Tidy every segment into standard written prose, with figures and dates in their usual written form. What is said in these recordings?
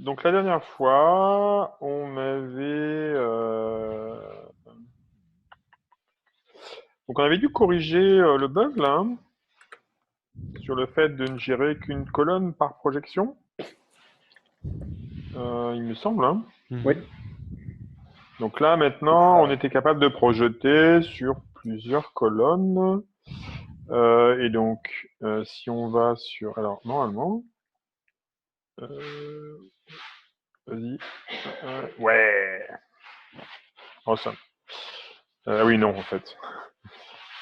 donc la dernière fois, on avait donc on avait dû corriger le bug là, hein, sur le fait de ne gérer qu'une colonne par projection. Il me semble. Hein. Oui. Donc là maintenant, on était capable de projeter sur plusieurs colonnes. Et donc, si on va sur, alors normalement, vas-y, ouais, awesome. Oui, non, en fait.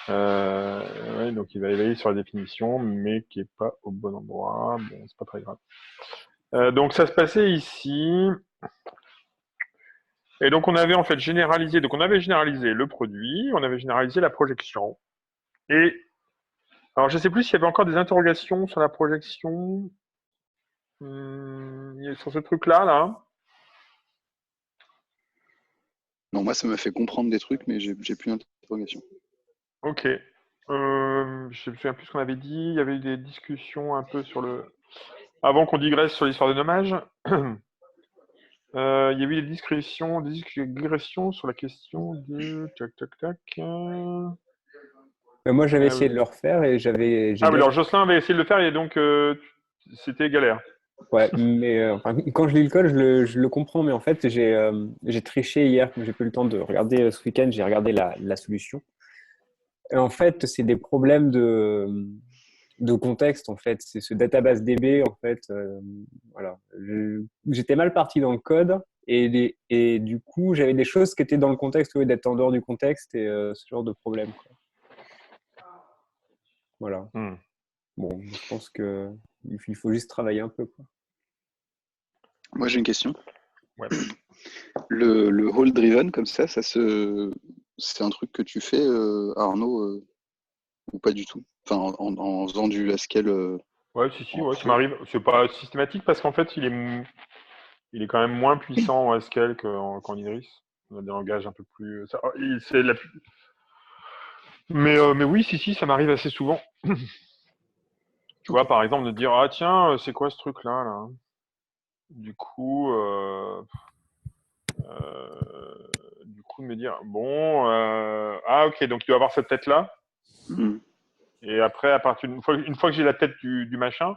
Ouais, donc il va évaluer sur la définition, mais qui est pas au bon endroit. Bon, c'est pas très grave. Donc ça se passait ici. Et donc on avait en fait généralisé. Donc on avait généralisé le produit, on avait généralisé la projection. Et alors je sais plus s'il y avait encore des interrogations sur la projection. Sur ce truc-là, là. Non, moi, ça m'a fait comprendre des trucs, mais j'ai plus d'interrogation. Ok. Je me souviens plus ce qu'on avait dit. Il y avait eu des discussions un peu sur le. Avant qu'on digresse sur l'histoire de nommage, il y avait eu des digressions sur la question de. Tac, tac, tac. Moi, j'avais essayé Oui. de le refaire et j'ai Ah oui, bien. alors Jocelyn avait essayé de le faire et donc c'était galère. Ouais, mais enfin, quand je lis le code, je le comprends, mais en fait, j'ai triché hier, comme j'ai pas eu le temps de regarder ce week-end, j'ai regardé la solution. Et en fait, c'est des problèmes de contexte, en fait. C'est ce database DB, en fait. Voilà. J'étais mal parti dans le code et du coup, j'avais des choses qui étaient dans le contexte au lieu d'être en dehors du contexte et ce genre de problème, quoi. Voilà. Bon, je pense que il faut juste travailler un peu, quoi. Moi, j'ai une question. Ouais. Le hold driven, comme ça c'est un truc que tu fais, Arnaud, ou pas du tout? Enfin, en faisant du Haskell. Ouais, si, ouais, ça m'arrive. C'est pas systématique parce qu'en fait, il est quand même moins puissant en Haskell qu'en Idris. On a des langages un peu plus. C'est mais oui, si, ça m'arrive assez souvent. Tu vois, par exemple, de dire ah tiens, c'est quoi ce truc-là là? Du coup, de me dire bon, ah ok, donc tu dois avoir cette tête-là. Et après, à partir une fois que j'ai la tête du machin,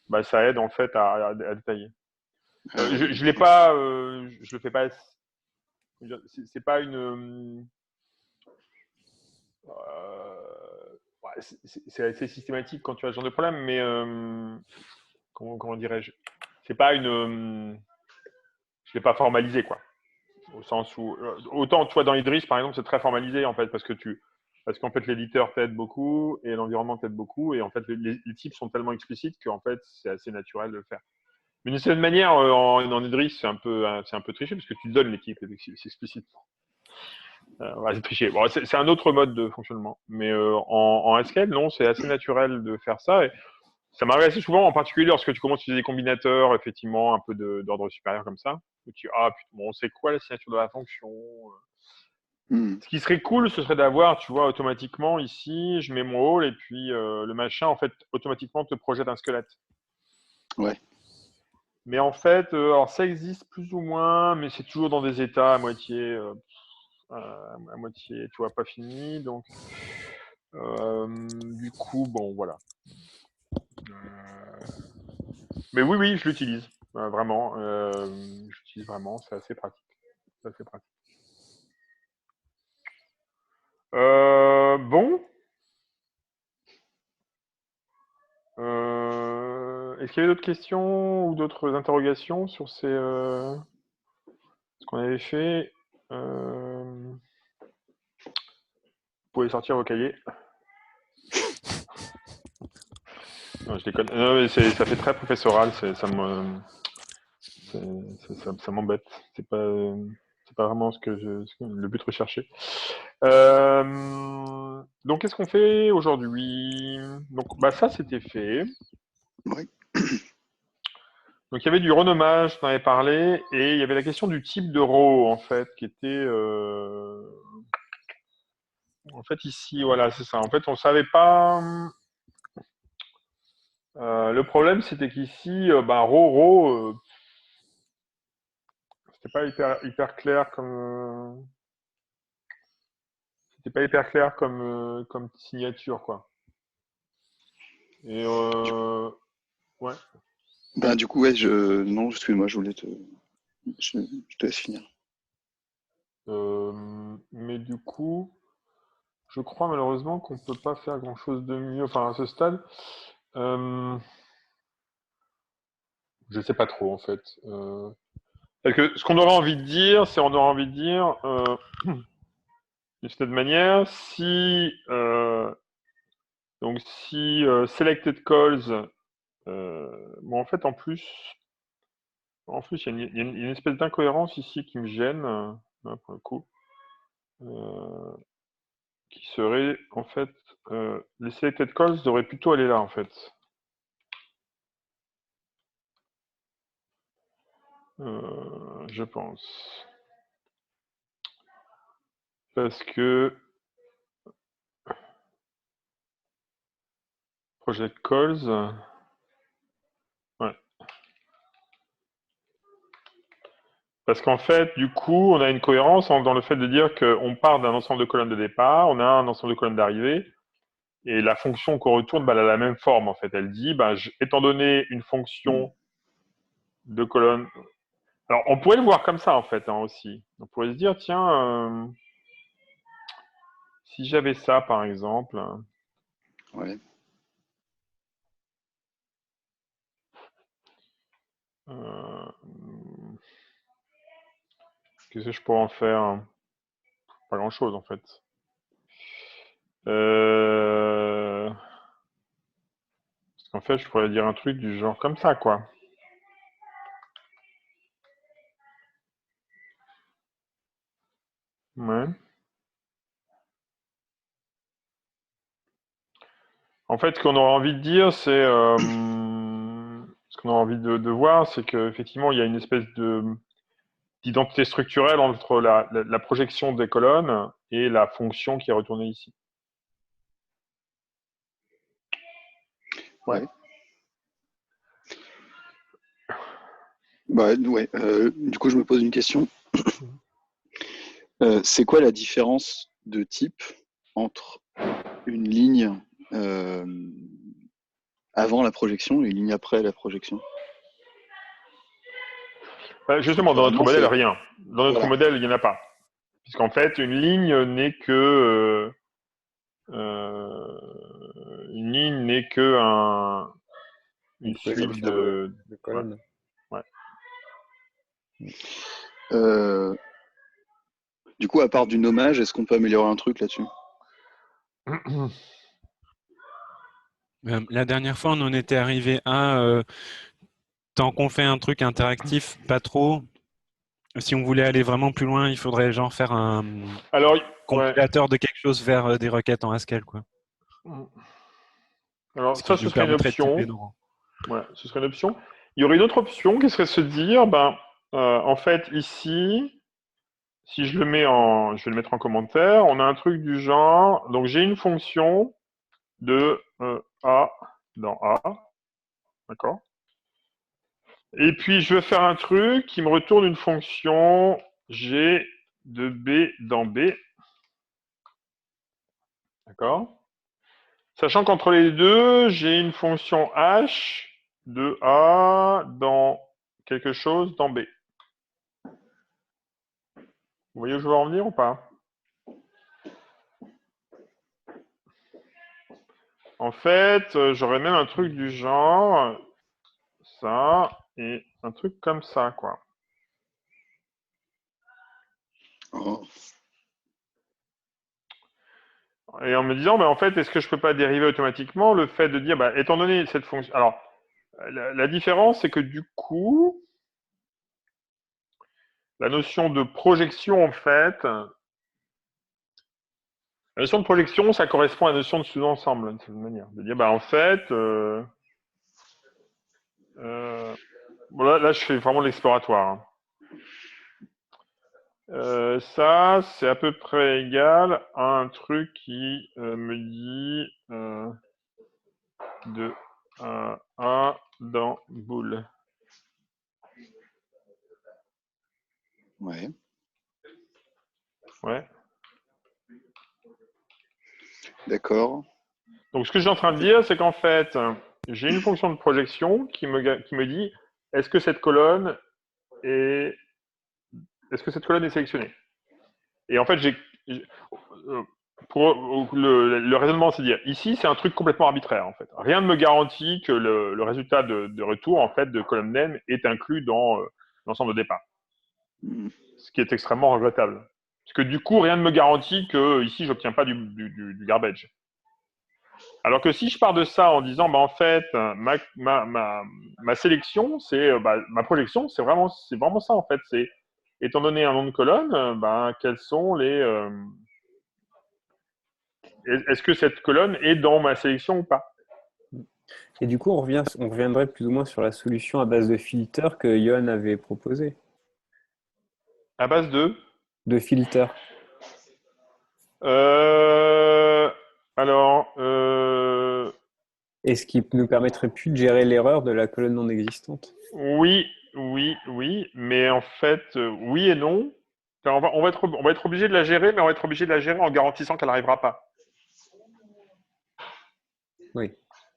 bah ça aide en fait à détailler. Je l'ai pas, je le fais pas. C'est pas une. Ouais, c'est assez systématique quand tu as ce genre de problème, mais comment dirais-je? C'est pas une. Je l'ai pas formalisé quoi. Au sens où autant tu vois dans Idris par exemple c'est très formalisé en fait parce qu'en fait l'éditeur t'aide beaucoup et l'environnement t'aide beaucoup et en fait les types sont tellement explicites qu'en fait c'est assez naturel de le faire. Mais d'une certaine manière en Idris c'est un peu triché parce que tu donnes les types c'est explicite. Ouais, c'est triché. Bon, c'est un autre mode de fonctionnement, mais en Haskell non c'est assez naturel de faire ça et ça m'arrive assez souvent, en particulier lorsque tu commences à utiliser des combinateurs, effectivement, un peu d'ordre supérieur comme ça. Où tu dis, ah putain, bon, c'est quoi la signature de la fonction? Ce qui serait cool, ce serait d'avoir, tu vois, automatiquement, ici, je mets mon hall, et puis le machin, en fait, automatiquement te projette un squelette. Ouais. Mais en fait, alors ça existe plus ou moins, mais c'est toujours dans des états à moitié, tu vois, pas fini. Donc, du coup, bon, voilà. Mais oui, je l'utilise. Vraiment. J'utilise vraiment. C'est assez pratique. C'est assez pratique. Bon. Est-ce qu'il y avait d'autres questions ou d'autres interrogations sur ce qu'on avait fait? Vous pouvez sortir vos cahiers. Non, je déconne. Non, mais ça fait très professoral. Ça m'embête. C'est pas vraiment le but recherché. Donc, qu'est-ce qu'on fait aujourd'hui? Donc, bah, ça, c'était fait. Oui. Donc, il y avait du renommage, on en avait parlé, et il y avait la question du type de row, en fait, qui était... En fait, ici, voilà, c'est ça. En fait, on savait pas... le problème, c'était qu'ici, row, c'était pas hyper clair comme. C'était pas hyper clair comme signature, quoi. Et ouais. Ben, du coup, ouais, non, excuse-moi, je te laisse finir. Mais du coup, je crois malheureusement qu'on peut pas faire grand-chose de mieux. Enfin, à ce stade, je sais pas trop en fait. Parce que ce qu'on aurait envie de dire, c'est on aurait envie de dire, de cette manière, si donc si selected calls, bon en fait en plus il y a une espèce d'incohérence ici qui me gêne hein, pour le coup. Qui serait en fait les selected calls devraient plutôt aller là en fait. Je pense. Parce que project calls, ouais. Parce qu'en fait, du coup, on a une cohérence dans le fait de dire qu'on part d'un ensemble de colonnes de départ, on a un ensemble de colonnes d'arrivée, et la fonction qu'on retourne, bah, elle a la même forme en fait. Elle dit, bah, étant donné une fonction de colonne. Alors, on pourrait le voir comme ça en fait hein, aussi. On pourrait se dire, tiens, si j'avais ça par exemple. Ouais. Euh, Qu'est-ce que je pourrais en faire? Pas grand-chose en fait. Parce qu'en fait, je pourrais dire un truc du genre comme ça, quoi. Ouais. En fait, ce qu'on aurait envie de dire, c'est ce qu'on aurait envie de voir, c'est qu'effectivement, il y a une espèce d'identité structurelle entre la projection des colonnes et la fonction qui est retournée ici. Ouais. Ouais. Bah, ouais. Du coup, je me pose une question. C'est quoi la différence de type entre une ligne avant la projection et une ligne après la projection? Bah, justement, dans notre Généralement, modèle, c'est. rien. Dans notre Voilà. modèle, il n'y en a pas. Puisqu'en fait, une ligne n'est que Une une suite projection de. de Ouais, colonne. ouais. Euh, du coup, à part du nommage, est-ce qu'on peut améliorer un truc là-dessus? La dernière fois, on en était arrivé à tant qu'on fait un truc interactif, pas trop. Si on voulait aller vraiment plus loin, il faudrait genre faire un Alors, ouais. compilateur de quelque chose vers des requêtes en Haskell, quoi. Alors, Ce qui ça, ce nous serait une permettrait de typer option. nos rangs. Ouais, ce serait une option. Il y aurait une autre option qui serait de se dire, ben, en fait, ici, si je le mets je vais le mettre en commentaire, on a un truc du genre, donc j'ai une fonction de A dans A, d'accord? Et puis, je veux faire un truc qui me retourne une fonction G de B dans B, d'accord? Sachant qu'entre les deux, j'ai une fonction H de A dans quelque chose dans B. Vous voyez où je veux en venir ou pas? En fait, j'aurais même un truc du genre, ça, et un truc comme ça, quoi. Oh. Et en me disant, en fait, est-ce que je peux pas dériver automatiquement le fait de dire, étant donné cette fonction... Alors, la différence, c'est que du coup, la notion de projection, en fait, la notion de projection, ça correspond à la notion de sous-ensemble, d'une certaine manière. De dire, en fait, là, je fais vraiment l'exploratoire. Hein. Ça, c'est à peu près égal à un truc qui me dit de A dans boule. Ouais. Ouais. D'accord. Donc, ce que je suis en train de dire, c'est qu'en fait, j'ai une fonction de projection qui me dit est-ce que cette colonne est, est-ce que cette colonne est sélectionnée? Et en fait, euh, pour le raisonnement, c'est dire ici, c'est un truc complètement arbitraire en fait. Rien ne me garantit que le résultat de retour en fait de colonne name est inclus dans l'ensemble de départ, Hmm. ce qui est extrêmement regrettable. Parce que du coup, rien ne me garantit que ici, j'obtiens pas du garbage. Alors que si je pars de ça en disant, bah, en fait, ma sélection, c'est ma projection, c'est vraiment ça en fait. C'est étant donné un nom de colonne, quels sont est-ce que cette colonne est dans ma sélection ou pas? Et du coup, on reviendrait plus ou moins sur la solution à base de filter que Johan avait proposé. À base de De filter. euh, alors, Et ce qui nous permettrait plus de gérer l'erreur de la colonne non existante. oui, oui, mais en fait, oui et non. Enfin, on va être obligé de la gérer, mais on va être obligé de la gérer en garantissant qu'elle n'arrivera pas. Oui,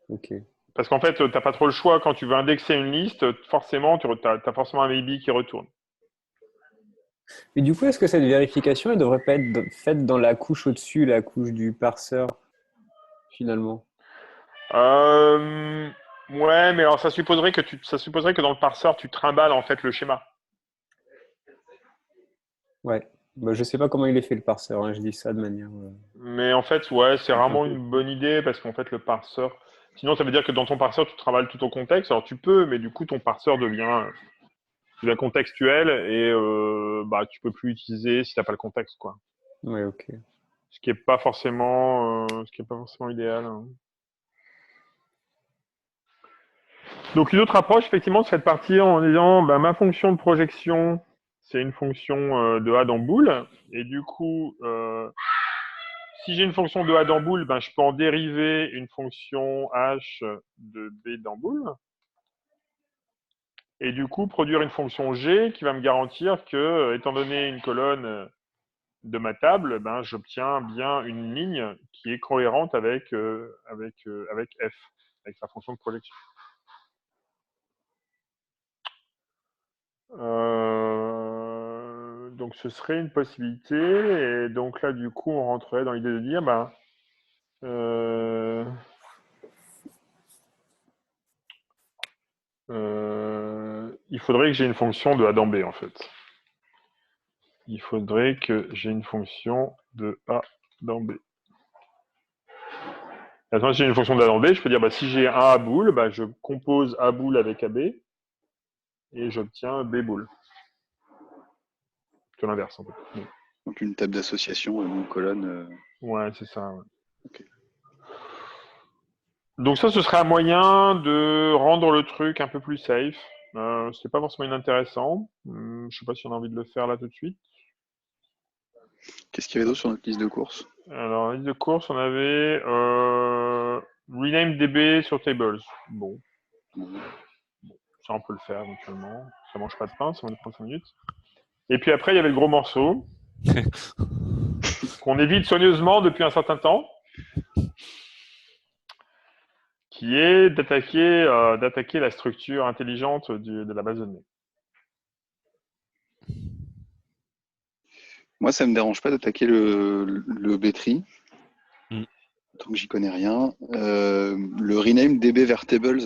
ok. Parce qu'en fait, tu n'as pas trop le choix. Quand tu veux indexer une liste, forcément, tu as forcément un maybe qui retourne. Mais du coup, est-ce que cette vérification, elle devrait pas être faite dans la couche au-dessus, la couche du parseur, finalement? Euh, ouais, mais alors ça supposerait que dans le parseur, tu trimbales en fait le schéma. Ouais. Bah, je sais pas comment il est fait le parseur, hein, je dis ça de manière. Mais en fait, ouais, c'est rarement une bonne idée parce qu'en fait, le parseur. Sinon, ça veut dire que dans ton parseur, tu trimbales tout au contexte. Alors tu peux, mais du coup, ton parseur devient contextuel et tu peux plus l'utiliser si t'as pas le contexte, quoi. Ouais, ok. Ce qui est pas forcément idéal, hein. Donc une autre approche, effectivement, serait de partir en disant ma fonction de projection, c'est une fonction de A dans boule. Et du coup, si j'ai une fonction de A dans boule, je peux en dériver une fonction H de B dans boule. Et du coup, produire une fonction G qui va me garantir que, étant donné une colonne de ma table, j'obtiens bien une ligne qui est cohérente avec F, avec sa fonction de projection. Donc ce serait une possibilité, et donc là du coup on rentrerait dans l'idée de dire il faudrait que j'ai une fonction de A dans B en fait. Il faudrait que j'ai une fonction de A dans B. Maintenant, si j'ai une fonction de A dans B, je peux dire si j'ai un A boule, je compose A boule avec AB et j'obtiens B boule. C'est l'inverse en fait. Donc une table d'association, une colonne. Ouais, c'est ça. Ouais. Ok. Donc ça, ce serait un moyen de rendre le truc un peu plus safe. C'est pas forcément inintéressant. Je sais pas si on a envie de le faire là tout de suite. Qu'est-ce qu'il y avait d'autre sur notre liste de courses? Alors, en liste de courses, on avait rename DB sur tables. Bon, ça on peut le faire éventuellement. Ça mange pas de pain, ça va nous prendre 5 minutes. Et puis après, il y avait le gros morceau qu'on évite soigneusement depuis un certain temps, qui est d'attaquer la structure intelligente de la base de données. Moi, ça me dérange pas d'attaquer le B-tree, tant que j'y connais rien. Le rename DB vers tables,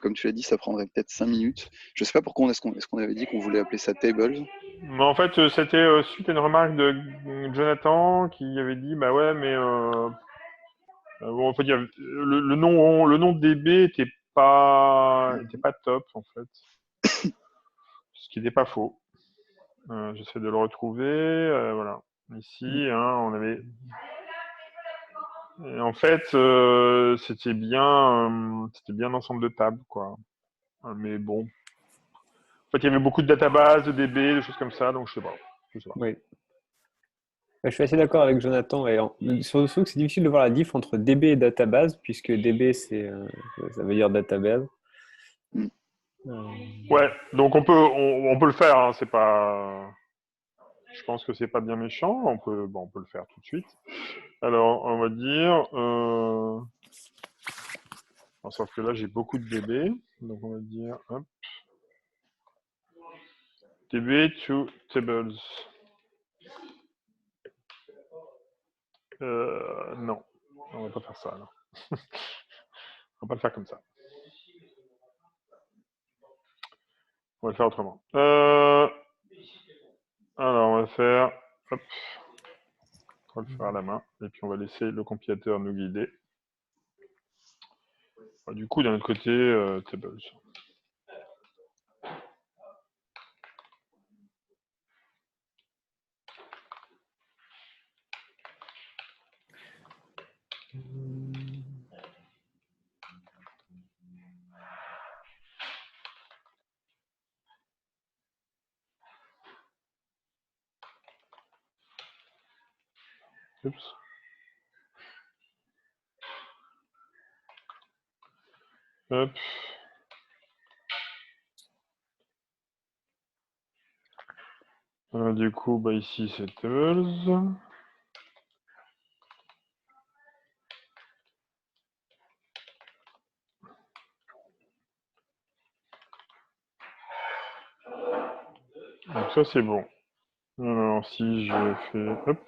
comme tu l'as dit, ça prendrait peut-être 5 minutes. Je sais pas pourquoi est-ce qu'on avait dit qu'on voulait appeler ça tables. Mais en fait, c'était suite à une remarque de Jonathan qui avait dit ouais, mais bon, en fait, le nom de DB était pas top en fait, ce qui n'était pas faux. J'essaie de le retrouver, voilà. Ici, on avait. Et en fait, c'était bien l'ensemble de tables, quoi. Mais bon, en fait, il y avait beaucoup de databases, de DB, de choses comme ça, donc je sais pas. Oui. Je suis assez d'accord avec Jonathan. Sur le truc, c'est difficile de voir la diff entre DB et database, puisque DB, ça veut dire database. Mm. Ouais, donc on peut le faire, hein, c'est pas. Je pense que c'est pas bien méchant. On peut le faire tout de suite. Alors, on va dire. Sauf que là, j'ai beaucoup de DB. Donc, on va dire. Hop. DB to tables. Non. On va pas faire ça, là. On va pas le faire comme ça. On va le faire autrement. Alors, on va faire. Hop. On va le faire à la main. Et puis, on va laisser le compilateur nous guider. Du coup, d'un autre côté, tables. Oups. Hop. Du coup, bah, ici, c'est tables. Donc ça, c'est bon. Alors, si je fais... Hop.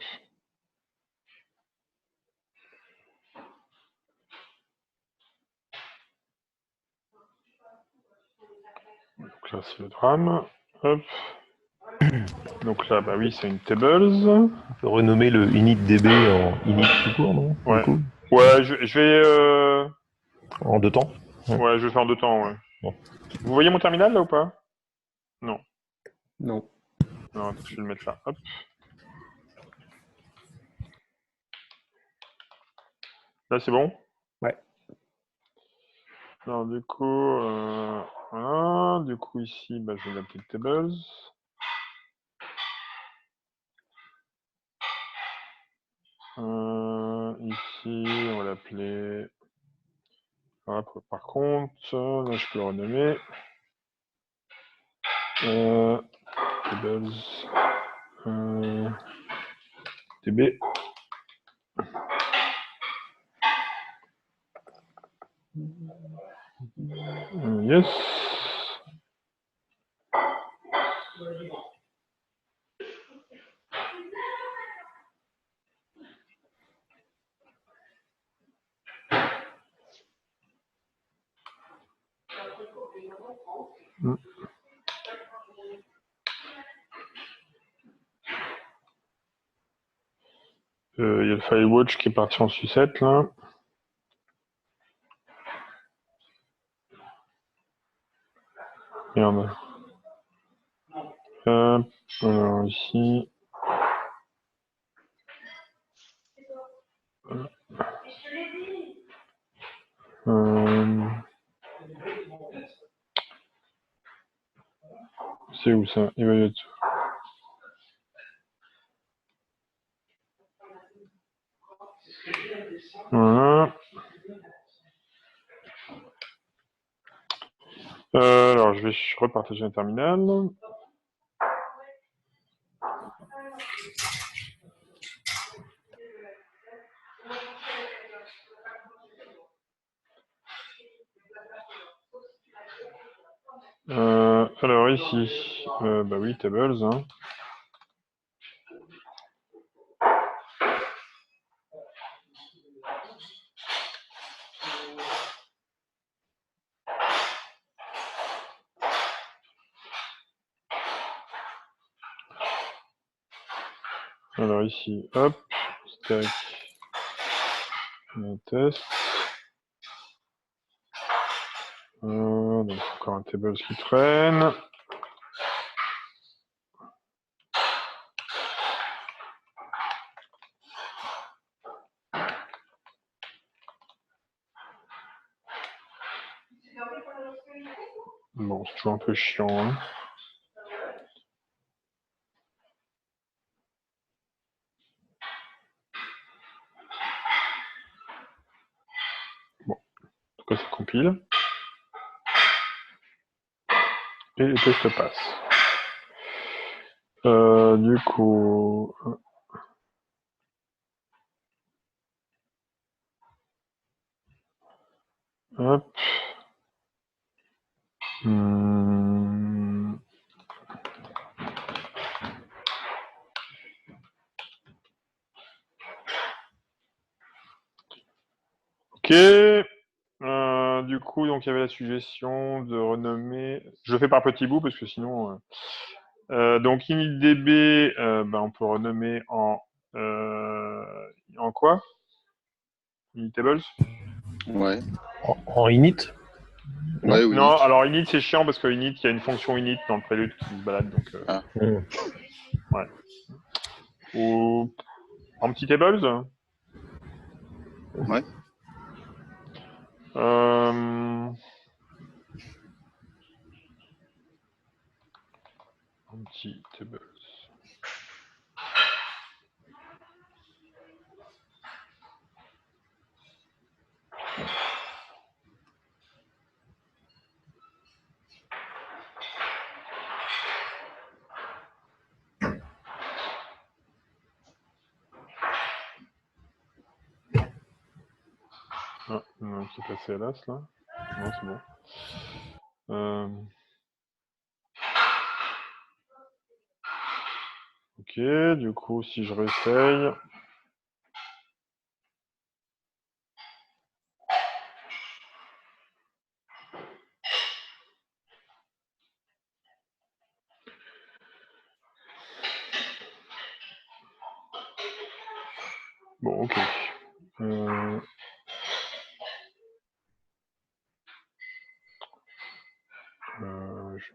Donc là, c'est le drame. Hop. Donc là, bah oui, c'est une tables. On peut renommer le initdb en init tout court, non? Ouais. Du coup, Ouais, je vais... en 2 temps. Ouais, je vais faire en 2 temps, ouais. Bon. Vous voyez mon terminal, là, ou pas? Non. Non. Non, je vais le mettre là. Hop. Là, c'est bon? Ouais. Alors, du coup, voilà. Du coup, ici, bah, je vais l'appeler tables. Ici, on va l'appeler... Voilà, par contre, là, je peux le renommer. Tables. TB. Yes. Il y a le Firewatch qui est parti en sucette, là. Merde. Hop, alors ici. C'est où ça? Evaluate. Voilà. Alors, je vais repartager un terminal. Alors ici, bah oui, tables. Hein. Alors ici, hop, stack, un test. Donc encore un tables qui traîne. Bon, c'est toujours un peu chiant. Hein. Bon, en tout cas, ça compile. Et les tests passent. Du coup, hop. Hmm. Ok. Du coup, donc il y avait la suggestion de renommer. Je le fais par petits bouts parce que sinon. Donc initdb, on peut renommer en quoi? Initables? Ouais. En init? Non. Ouais, ou Non, init. alors init c'est chiant parce que init, il y a une fonction init dans le prélude qui se balade, donc Ah. ouais. Ou empty tables? Ouais. Empty tables. Ah, non, c'est passé à l'as là. Non, c'est bon. Ok, du coup, si je réessaye. Bon, ok. Je-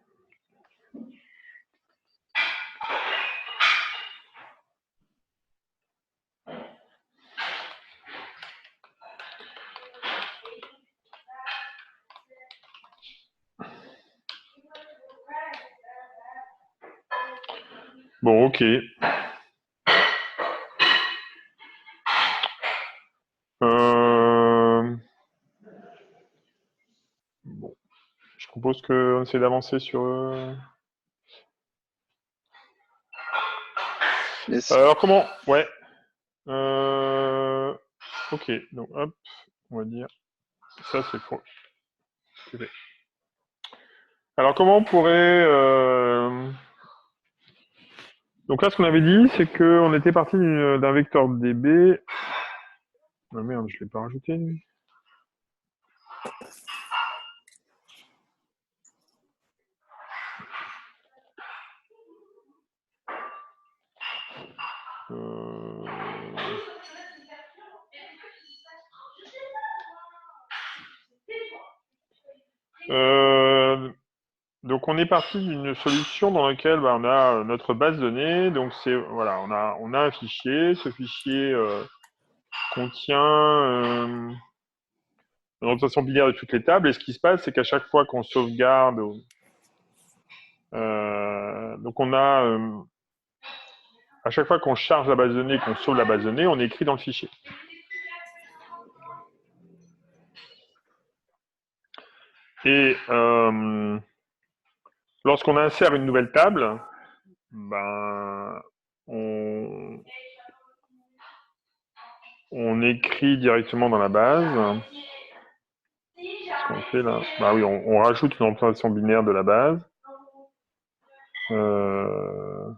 Bon, ok. Bon, je propose qu'on essaie d'avancer sur. Yes. Alors comment? Ouais. Ok, donc hop, on va dire. Ça c'est faux. Alors comment on pourrait. Donc là, ce qu'on avait dit, c'est qu'on était parti d'un vecteur DB. Ah merde, je ne l'ai pas rajouté, lui. Euh, Donc on est parti d'une solution dans laquelle on a notre base de données. Donc c'est voilà, on a un fichier. Ce fichier contient une représentation binaire de toutes les tables. Et ce qui se passe, c'est qu'à chaque fois qu'on sauvegarde, donc on a à chaque fois qu'on charge la base de données, qu'on sauve la base de données, on écrit dans le fichier. Et lorsqu'on insère une nouvelle table, on écrit directement dans la base. Qu'est-ce qu'on fait là? Bah oui, on rajoute une représentation binaire de la base. En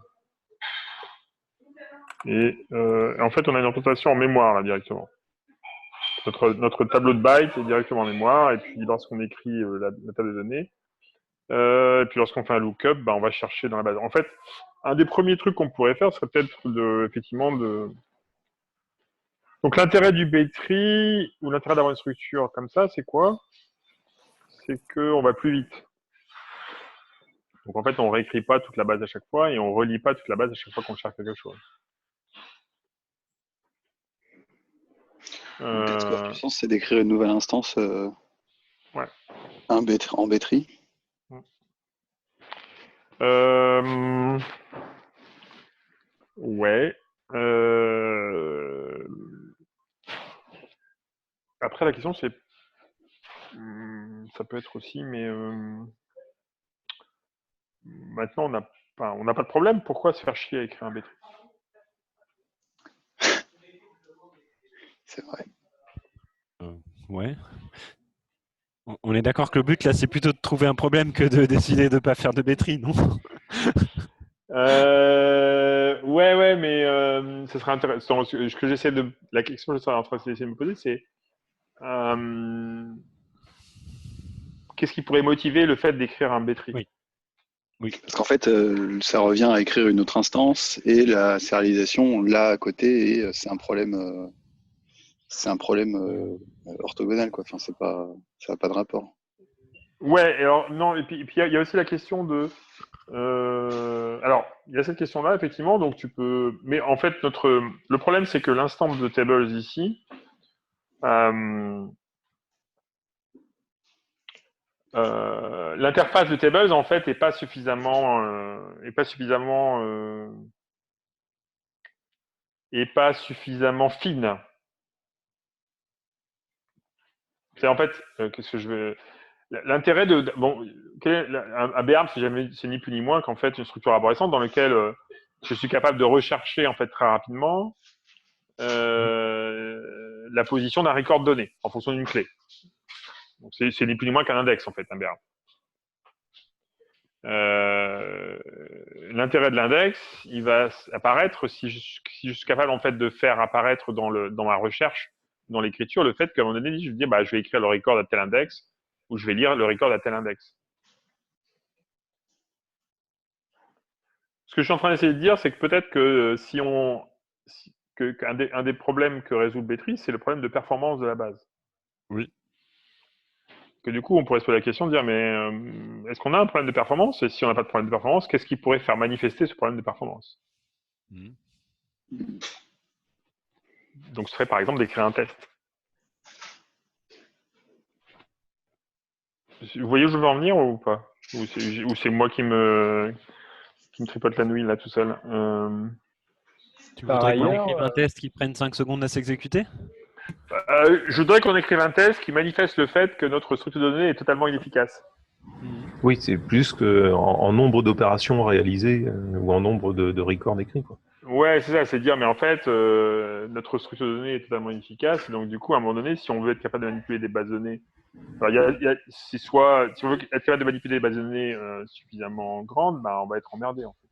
fait, on a une représentation en mémoire là directement. Notre tableau de bytes est directement en mémoire, et puis lorsqu'on écrit la table de données, et puis lorsqu'on fait un lookup, on va chercher dans la base. En fait, un des premiers trucs qu'on pourrait faire serait peut-être effectivement de. Donc l'intérêt du B-tree, ou l'intérêt d'avoir une structure comme ça, c'est quoi? C'est qu'on va plus vite. Donc en fait, on réécrit pas toute la base à chaque fois, et on relie pas toute la base à chaque fois qu'on cherche quelque chose. Peut-être que le sens, c'est d'écrire une nouvelle instance Ouais. en B-tree. Ouais. Après, la question, c'est. Ça peut être aussi, mais maintenant, on n'a Enfin, on n'a pas de problème. Pourquoi se faire chier à écrire un B-tree? C'est vrai. Ouais. On est d'accord que le but là, c'est plutôt de trouver un problème que de décider de ne pas faire de B-tree, non? Ouais, mais ce serait intéressant. Ce que j'essaie de, la question que je serais en train d'essayer de me poser, c'est qu'est-ce qui pourrait motiver le fait d'écrire un B-tree? Oui. Parce qu'en fait, ça revient à écrire une autre instance et la sérialisation là à côté, et c'est un problème, orthogonal, quoi. Enfin, ça n'a pas de rapport. Ouais, et alors non, et puis il y a aussi la question de. Alors, il y a cette question-là, effectivement, donc tu peux. Mais en fait, le problème, c'est que l'instance de tables ici, l'interface de tables, en fait, est pas suffisamment, fine. C'est en fait, qu'est-ce que je veux. L'intérêt de. Bon, un BARM, c'est ni plus ni moins qu'en fait une structure arborescente dans laquelle je suis capable de rechercher en fait très rapidement la position d'un record donné en fonction d'une clé. Donc c'est ni plus ni moins qu'un index en fait, un BARM. L'intérêt de l'index, il va apparaître si je suis capable en fait de faire apparaître dans ma recherche, dans l'écriture, le fait qu'à un moment donné, je vais dire, je vais écrire le record à tel index ou je vais lire le record à tel index. Ce que je suis en train d'essayer de dire, c'est que peut-être que qu'un des problèmes que résout le B-tree, c'est le problème de performance de la base. Oui. Que du coup, on pourrait se poser la question de dire, mais est-ce qu'on a un problème de performance? Et si on n'a pas de problème de performance, qu'est-ce qui pourrait faire manifester ce problème de performance? Donc, ce serait par exemple d'écrire un test. Vous voyez où je veux en venir ou pas? Ou c'est moi qui me tripote la nuit là tout seul? Tu Par voudrais qu'on ailleurs, écrive un test qui prenne 5 secondes à s'exécuter? Je voudrais qu'on écrive un test qui manifeste le fait que notre structure de données est totalement inefficace. Oui, c'est plus que en nombre d'opérations réalisées ou en nombre de records écrits, quoi. Ouais, c'est ça, c'est dire, mais en fait, notre structure de données est totalement inefficace, et donc du coup, à un moment donné, si on veut être capable de manipuler des bases de données, si on veut être capable de manipuler des bases de données suffisamment grandes, on va être emmerdé en fait.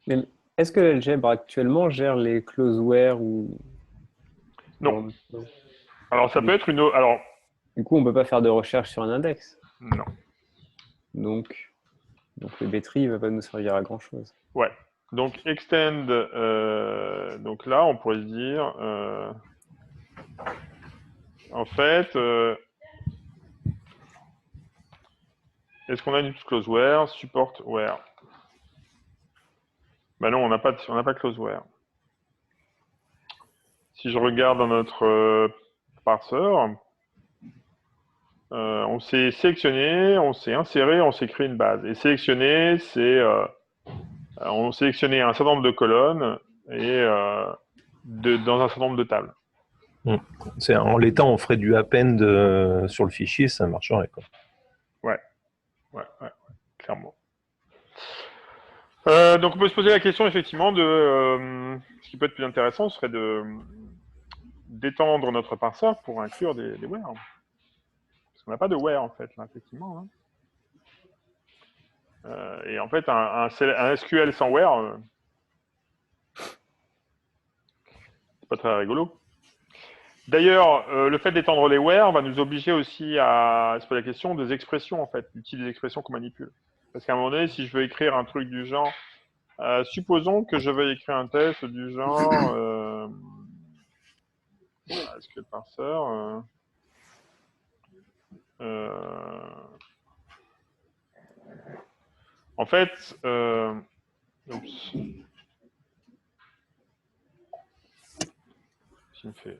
mais est-ce que l'algèbre actuellement gère les closeware ou Non. Alors ça peut être une. Alors du coup, on peut pas faire de recherche sur un index. non. Donc le B-tree va pas nous servir à grand chose. Ouais. Donc extend. Donc là, on pourrait se dire. En fait. Est-ce qu'on a une closeware, supportware? Non, on n'a pas closeware. Si je regarde dans notre parseur, on s'est sélectionné, on s'est inséré, on s'est créé une base. Et sélectionner, c'est on sélectionnait un certain nombre de colonnes et dans un certain nombre de tables. En l'état, on ferait du append sur le fichier, ça marcherait, quoi. Ouais, clairement. Donc on peut se poser la question effectivement de ce qui peut être plus intéressant serait d'étendre notre parseur pour inclure des where. Parce qu'on n'a pas de where en fait là, effectivement. Et en fait un SQL sans where, c'est pas très rigolo. D'ailleurs, le fait d'étendre les where va nous obliger aussi à se poser la question des expressions en fait, l'outil des expressions qu'on manipule. Parce qu'à un moment donné, si je veux écrire un truc du genre, supposons que je veuille écrire un test du genre SQL parseur. En fait, oups. Qu'est-ce qu'il me fait?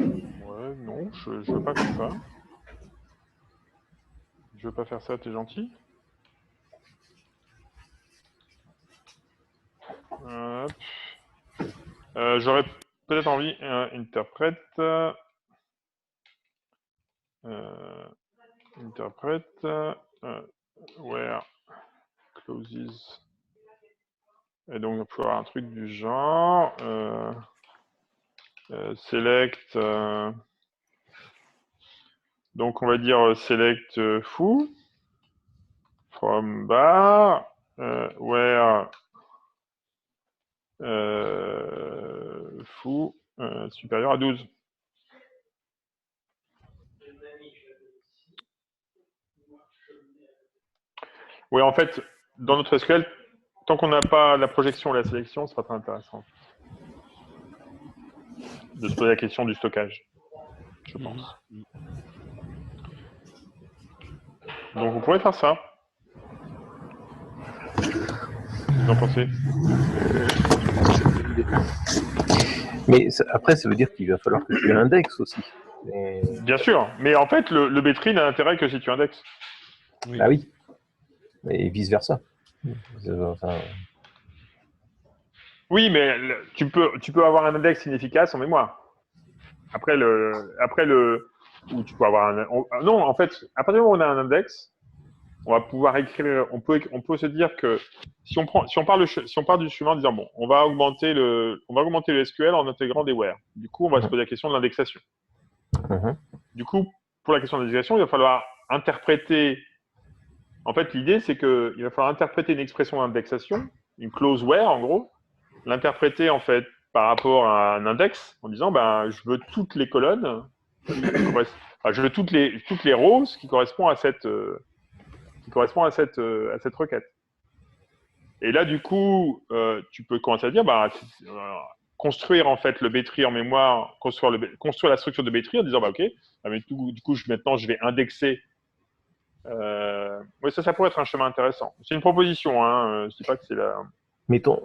Ouais, non, je veux pas faire ça. Je veux pas faire ça, t'es gentil. J'aurais peut-être envie interprète interprète, where clauses. Et donc, il va falloir un truc du genre select. Donc, on va dire select foo from bar where foo supérieur à 12. Oui, en fait, dans notre SQL, tant qu'on n'a pas la projection et la sélection, ce sera très intéressant de se poser la question du stockage, je pense. Donc, vous pourrez faire ça. Vous en pensez? Mais après, ça veut dire qu'il va falloir que tu indexes aussi. Mais... Bien sûr, mais en fait, le B-tree n'a intérêt que si tu indexes. Oui. Bah oui. Et vice-versa. Enfin, Oui, mais tu peux avoir un index inefficace en mémoire. Après ou tu peux avoir non, en fait, à partir du moment où on a un index, on va pouvoir écrire, on peut se dire que si on part du chemin en disant bon, on va augmenter le SQL en intégrant des where. Du coup, on va se poser la question de l'indexation. Du coup, pour la question de l'indexation, il va falloir interpréter. En fait, l'idée, c'est qu'il va falloir interpréter une expression d'indexation, une clause where, en gros, l'interpréter, en fait, par rapport à un index, en disant, ben, je veux toutes les colonnes, je veux toutes les rows qui correspondent à cette requête. Et là, du coup, tu peux commencer à dire, bah, construire en fait le B-tree en mémoire, construire la structure de B-tree en disant, bah, ok, mais du coup, maintenant, je vais indexer. Oui, ça pourrait être un chemin intéressant. C'est une proposition, hein. Je dis pas que c'est la. Mais ton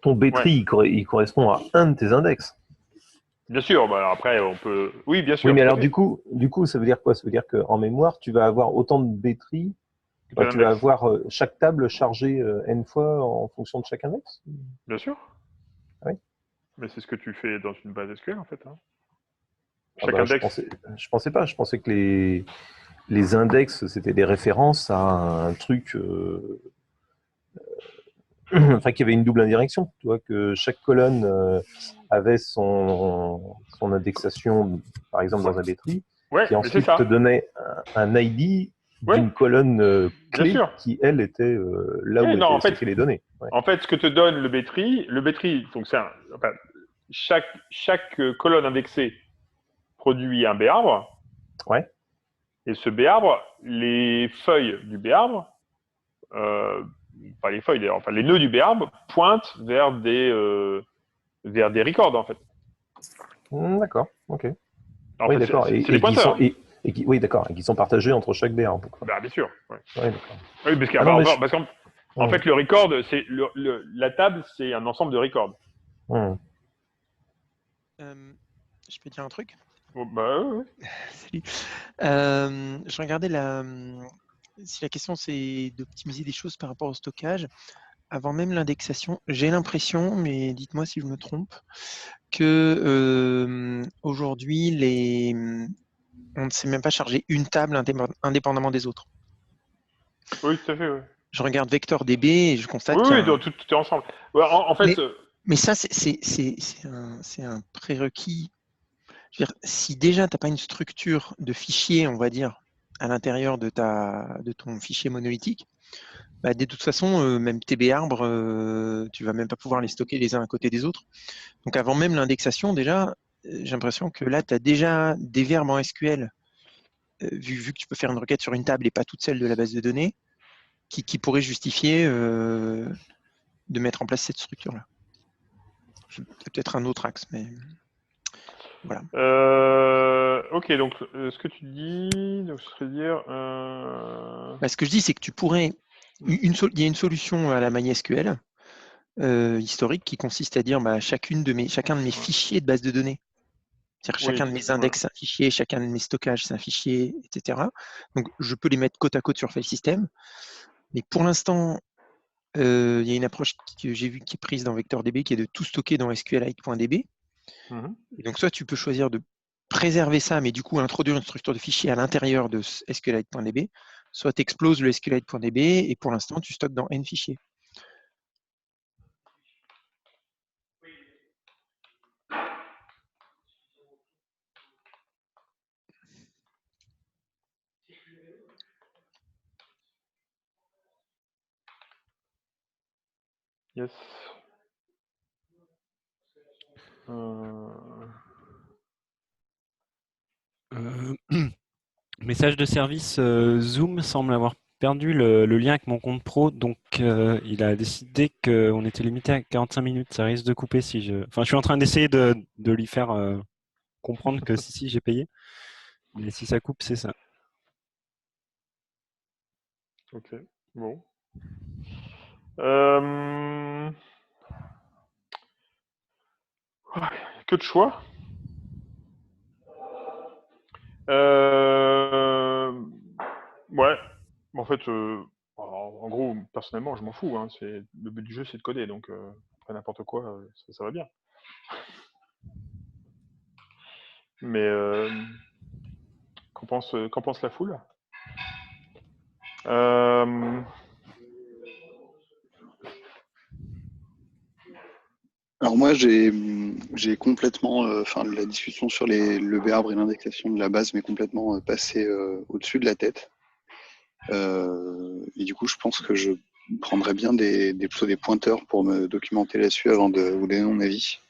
B-tree, il correspond à un de tes index. Bien sûr, bah, après, on peut. Oui, bien sûr. Oui, mais alors, du coup, ça veut dire quoi? Ça veut dire qu'en mémoire, tu vas avoir autant de B-tree. Tu vas avoir chaque table chargée n fois en fonction de chaque index? Bien sûr. Oui. Mais c'est ce que tu fais dans une base SQL, en fait. Hein. Chaque index. Je pensais pas. Je pensais que les index, c'était des références à un truc... enfin, qu'il y avait une double indirection. Tu vois, que chaque colonne avait son indexation, par exemple, dans un B-tree, qui ensuite te donnait un ID d'une colonne clé qui, elle, était là où étaient stockées les données. Ouais. En fait, ce que te donne le B-tree, donc c'est chaque colonne indexée produit un B-arbre. Ouais. Et ce B-arbre, les feuilles du B-arbre, pas les feuilles d'ailleurs, enfin les nœuds du B-arbre pointent vers des records en fait. D'accord, ok. En oui, d'accord. C'est des pointeurs. Oui, d'accord, et qui sont partagés entre chaque B-arbre. Bah, bien sûr. Ouais. Ouais, d'accord. Oui, parce qu'en fait, le record, c'est la table, c'est un ensemble de records. Je peux dire un truc? Oh, bah, oui. Salut. Je regardais si la question c'est d'optimiser des choses par rapport au stockage, avant même l'indexation, j'ai l'impression, mais dites-moi si je me trompe, que aujourd'hui, on ne sait même pas charger une table indépendamment des autres. Oui, tout à fait. Oui. Je regarde VectorDB et je constate tout est ensemble. Ouais, en fait, mais ça, c'est un prérequis. Je veux dire, si déjà tu n'as pas une structure de fichier, on va dire, à l'intérieur de ton fichier monolithique, bah, de toute façon, même tes B-arbres, tu ne vas même pas pouvoir les stocker les uns à côté des autres. Donc avant même l'indexation, déjà, j'ai l'impression que là, tu as déjà des verbes en SQL, vu que tu peux faire une requête sur une table et pas toute celle de la base de données, qui pourraient justifier de mettre en place cette structure-là. Peut-être un autre axe, mais voilà. Ok, donc ce que tu dis, donc, ce serait dire... Ce que je dis, c'est que tu pourrais... Il y a une solution à la MySQL historique qui consiste à dire chacun de mes fichiers de base de données. C'est-à-dire chacun de mes index, c'est un fichier, chacun de mes stockages, c'est un fichier, etc. Donc, je peux les mettre côte à côte sur File System. Mais pour l'instant, il y a une approche que j'ai vue qui est prise dans VectorDB qui est de tout stocker dans SQLite.db. Et donc, soit tu peux choisir de préserver ça, mais du coup introduire une structure de fichier à l'intérieur de SQLite.db, soit tu exploses le SQLite.db et pour l'instant, tu stockes dans N fichiers. Yes. Message de service, Zoom semble avoir perdu le lien avec mon compte pro, donc il a décidé qu'on était limité à 45 minutes. Ça risque de couper si je... Enfin, je suis en train d'essayer de lui faire comprendre que si, j'ai payé. Mais si ça coupe, c'est ça. Ok, bon. Que de choix. Ouais. En fait, en gros, personnellement, je m'en fous. Hein. Le but du jeu, c'est de coder, donc après n'importe quoi, ça va bien. Mais qu'en pense la foule? Alors moi, j'ai complètement, la discussion sur le B-arbre et l'indexation de la base m'est complètement passé au-dessus de la tête. Et du coup, je pense que je prendrais bien plutôt des pointeurs pour me documenter là-dessus avant de vous donner mon avis.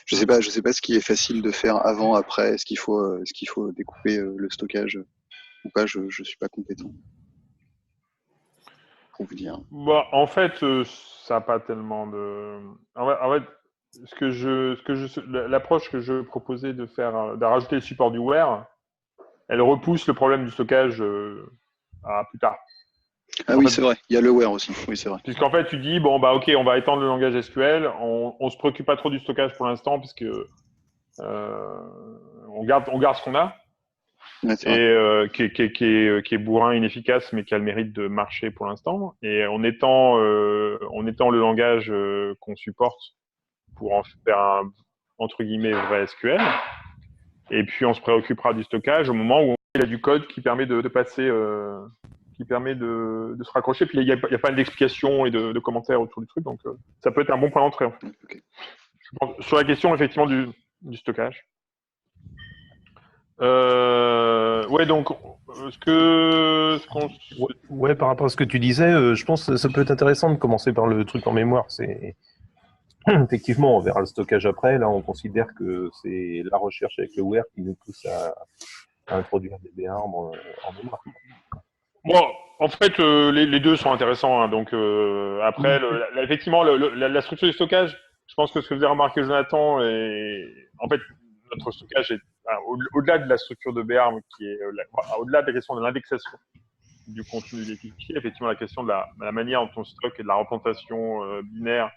Je sais pas ce qui est facile de faire avant, après. Est-ce qu'il faut découper le stockage ou pas? Je suis pas compétent pour vous dire. Bah, en fait, ça n'a pas tellement de. En fait, l'approche que je proposais de rajouter le support du where, elle repousse le problème du stockage à plus tard. Ah oui, c'est vrai. Il y a le where aussi. Oui, c'est vrai. Puisqu'en fait, tu dis bon bah ok, on va étendre le langage SQL, on se préoccupe pas trop du stockage pour l'instant puisque on garde ce qu'on a. Ouais, et qui est bourrin, inefficace, mais qui a le mérite de marcher pour l'instant. Et on étend le langage qu'on supporte pour en faire un, entre guillemets, vrai SQL. Et puis on se préoccupera du stockage au moment où il y a du code qui permet de passer, qui permet de se raccrocher. Puis il y a pas d'explications et de commentaires autour du truc, donc ça peut être un bon point d'entrée. En fait. Okay. Je pense, sur la question effectivement du stockage. Ouais, donc, Ouais, par rapport à ce que tu disais, je pense que ça peut être intéressant de commencer par le truc en mémoire. C'est effectivement, on verra le stockage après. Là, on considère que c'est la recherche avec le where qui nous pousse à introduire des B-arbres en mémoire. Bon, en fait, les deux sont intéressants. Hein, donc, après, effectivement, la structure du stockage, je pense que ce que faisait remarquer Jonathan, en fait, notre stockage est au-delà de la structure de B-arm, qui est au-delà de la question de l'indexation du contenu des fichiers, effectivement, la question de la manière dont on stocke et de la représentation binaire,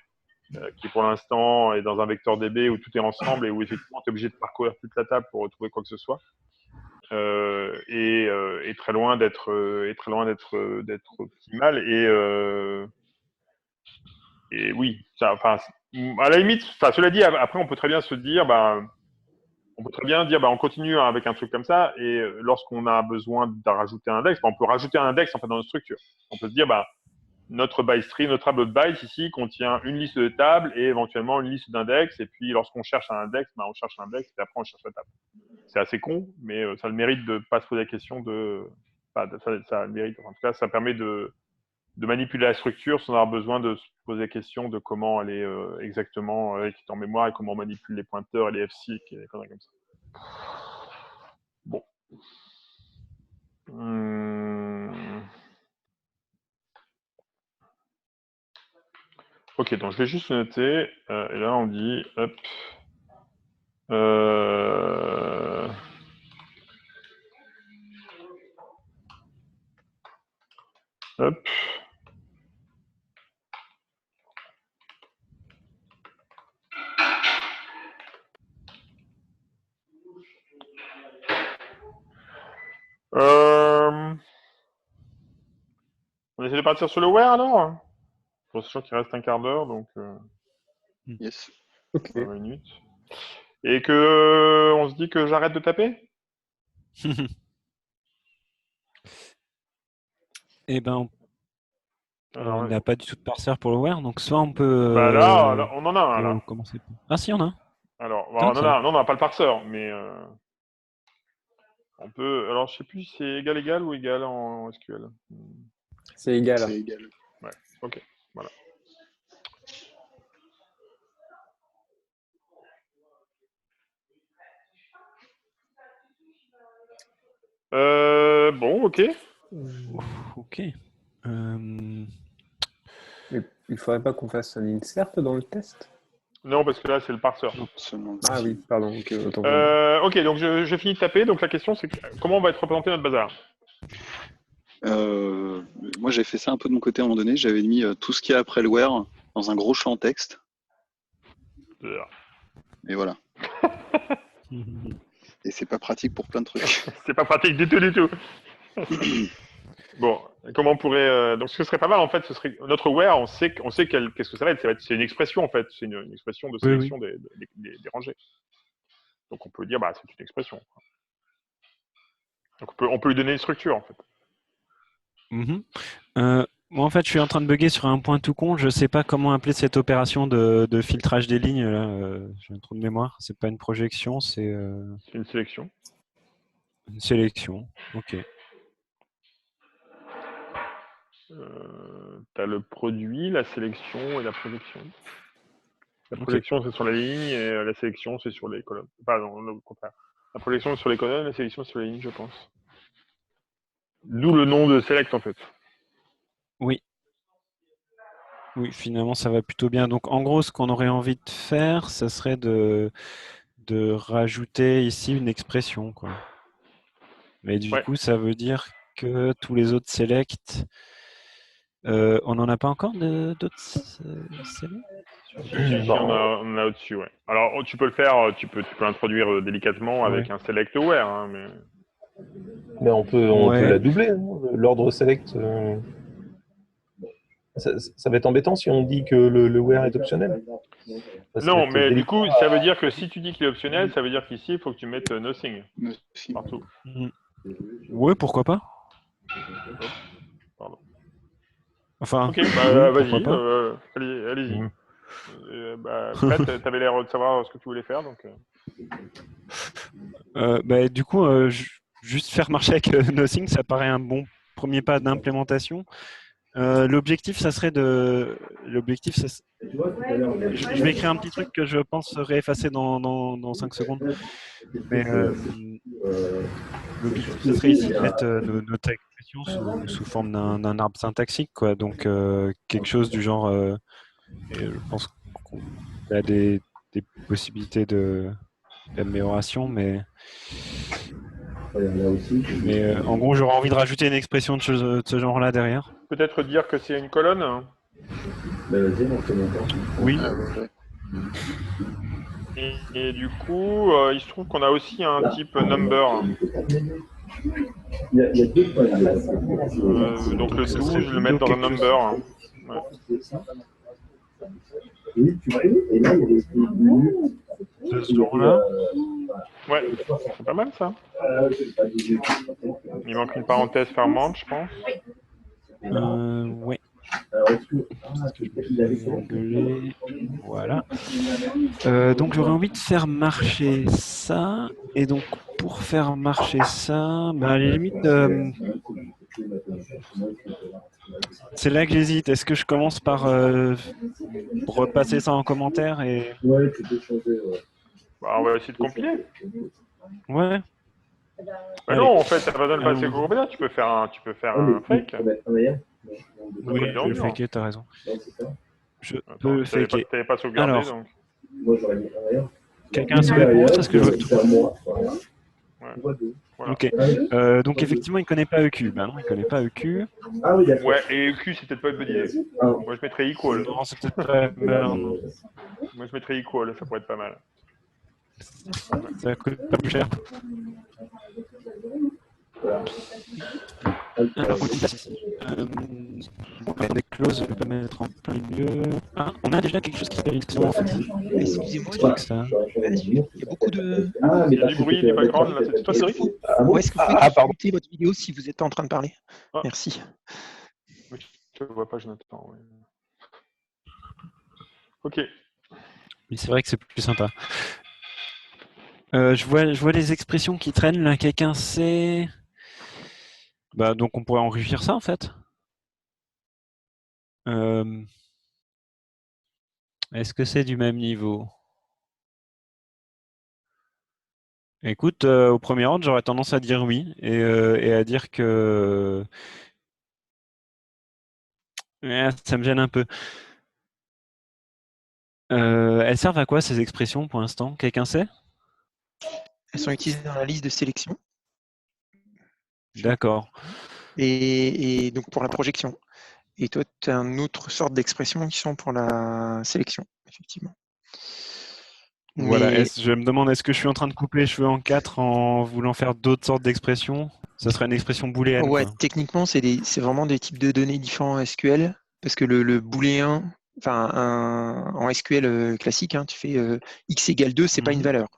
qui pour l'instant est dans un vecteur DB où tout est ensemble et où effectivement tu es obligé de parcourir toute la table pour retrouver quoi que ce soit. Et très loin d'être optimal et oui, à la limite, cela dit, après on peut très bien se dire on continue avec un truc comme ça et lorsqu'on a besoin de rajouter un index, on peut rajouter un index en fait dans notre structure. On peut se dire notre by stream, notre tableau de bytes ici contient une liste de tables et éventuellement une liste d'index. Et puis, lorsqu'on cherche un index, on cherche l'index et après on cherche la table. C'est assez con, mais ça a le mérite de ne pas se poser la question de. Ça a le mérite. En tout cas, ça permet de manipuler la structure sans avoir besoin de se poser la question de comment elle est exactement écrite en mémoire et comment on manipule les pointeurs et les FC et des conneries comme ça. Bon. Ok, donc je vais juste noter. Et là, on dit, hop. Hop. On essaie de partir sur le where alors? Pour sachant qu'il reste un quart d'heure, donc yes. Ok. 20 minutes. Et que on se dit que j'arrête de taper? Eh ben, Alors, on n'a pas du tout de parseur pour le where, donc soit on peut. bah là, on en a un là. Commencer. Ah si, on a un. Alors, bah, on en a un. Non, on n'a pas le parseur, mais on peut. Alors, je sais plus si c'est égal ou égal en SQL. C'est égal. C'est égal. Ouais, ok, voilà. Bon, ok. Ok. Mais il faudrait pas qu'on fasse un insert dans le test? Non, parce que là, c'est le parseur. Ah oui, pardon. Ok, ok, donc je finis de taper. Donc la question, c'est comment on va être représenté notre bazar? Moi, j'ai fait ça un peu de mon côté à un moment donné. J'avais mis tout ce qu'il y a après le where dans un gros champ texte. Et voilà. Et c'est pas pratique pour plein de trucs. C'est pas pratique du tout, du tout. Bon, comment on pourrait... donc ce que serait pas mal, en fait, ce serait notre where, on sait qu'est-ce que ça va être. C'est une expression, en fait. C'est une expression de sélection des rangées. Donc on peut dire, bah, c'est une expression. Donc on peut lui donner une structure, en fait. Moi, en fait, je suis en train de bugger sur un point tout con. Je sais pas comment appeler cette opération de filtrage des lignes. Là, j'ai un trou de mémoire. C'est pas une projection, c'est une sélection. Une sélection. Ok. Tu as le produit, la sélection et la projection. La projection, c'est sur la ligne et la sélection, c'est sur les colonnes. Pardon, le contraire. La projection, c'est sur les colonnes, la sélection, c'est sur les lignes, je pense. D'où le nom de select, en fait. Oui. Oui, finalement, ça va plutôt bien. Donc, en gros, ce qu'on aurait envie de faire, ça serait de rajouter ici une expression, quoi. Mais du coup, ça veut dire que tous les autres select, on n'en a pas encore d'autres select? On en a au-dessus, ouais. Alors, tu peux le faire, tu peux l'introduire délicatement avec un select where, hein, mais on peut la doubler, hein, l'ordre select. Ça va être embêtant si on dit que le where est optionnel. Non, mais du coup, ça veut dire que si tu dis qu'il est optionnel, ça veut dire qu'ici, il faut que tu mettes nothing partout. Ouais, pourquoi pas. Pardon. Enfin, ok, bah, vas-y, allez-y. Fred, t'avais l'air de savoir ce que tu voulais faire, donc. Du coup, juste faire marcher avec nothing, ça paraît un bon premier pas d'implémentation. L'objectif, ça serait de. L'objectif, je vais écrire un petit truc que je pense serait effacé dans 5 secondes. Mais l'objectif, ça serait ici de mettre notre expression sous forme d'un arbre syntaxique, quoi. Donc quelque chose du genre. Je pense qu'il y a des possibilités d'amélioration, mais en gros, j'aurais envie de rajouter une expression de ce genre-là derrière. Peut-être dire que c'est une colonne. Oui. Et du coup, il se trouve qu'on a aussi un type number. Donc le 12, je le mets dans un number. Ouais. De ce genre-là. Ouais, c'est pas mal ça. Il manque une parenthèse fermante, je pense. Ouais. Voilà. Donc j'aurais envie de faire marcher ça. Et donc pour faire marcher ça, à la limite, c'est là que j'hésite. Est-ce que je commence par repasser ça en commentaire et... Bah, on va essayer de compiler. Ouais. Bah non, en fait, t'as pas besoin de passer au commentaire. Tu peux faire un fake. Oui, je vais faker, t'as raison. Je peux le faker. T'avais pas sauvegardé, alors, donc. Quelqu'un a sauvé pour moi parce que je vois tout. Ouais. Voilà. Ok. Donc effectivement, il ne connaît pas EQ. Ben non, il ne connaît pas EQ. Ouais, et EQ, c'est peut-être pas une bonne idée. Moi, je mettrais equal. Non, c'est peut-être pas... Moi, je mettrais equal, ça pourrait être pas mal. Ça coûte pas plus cher. Alors, Des clauses, je peux pas mettre en plein milieu. Ah, on a déjà quelque chose qui s'appelle une expression en fait. Excusez-moi, il y a beaucoup de... Il y a du bruit, du background, là. C'est toi, Cédric? Ou est-ce que vous pouvez muter votre vidéo si vous n'êtes pas en train de parler? Ah. Merci. Je ne vois pas, Jonathan. Ouais. Ok. Mais c'est vrai que c'est plus sympa. Je vois les expressions qui traînent là. Quelqu'un sait. Bah, donc on pourrait enrichir ça en fait. Est-ce que c'est du même niveau? Écoute, au premier ordre, j'aurais tendance à dire oui et à dire que ça me gêne un peu. Elles servent à quoi ces expressions pour l'instant? Quelqu'un sait? Elles sont utilisées dans la liste de sélection. D'accord. Et donc pour la projection. Et toi, tu as une autre sorte d'expressions qui sont pour la sélection, effectivement. Voilà, Mais... je me demande, est-ce que je suis en train de couper les cheveux en 4 en voulant faire d'autres sortes d'expressions? Ça serait une expression booléenne. Ouais, quoi. techniquement, c'est vraiment des types de données différents en SQL, parce que le booléen, enfin, en SQL classique, hein, tu fais x égale 2, c'est pas une valeur.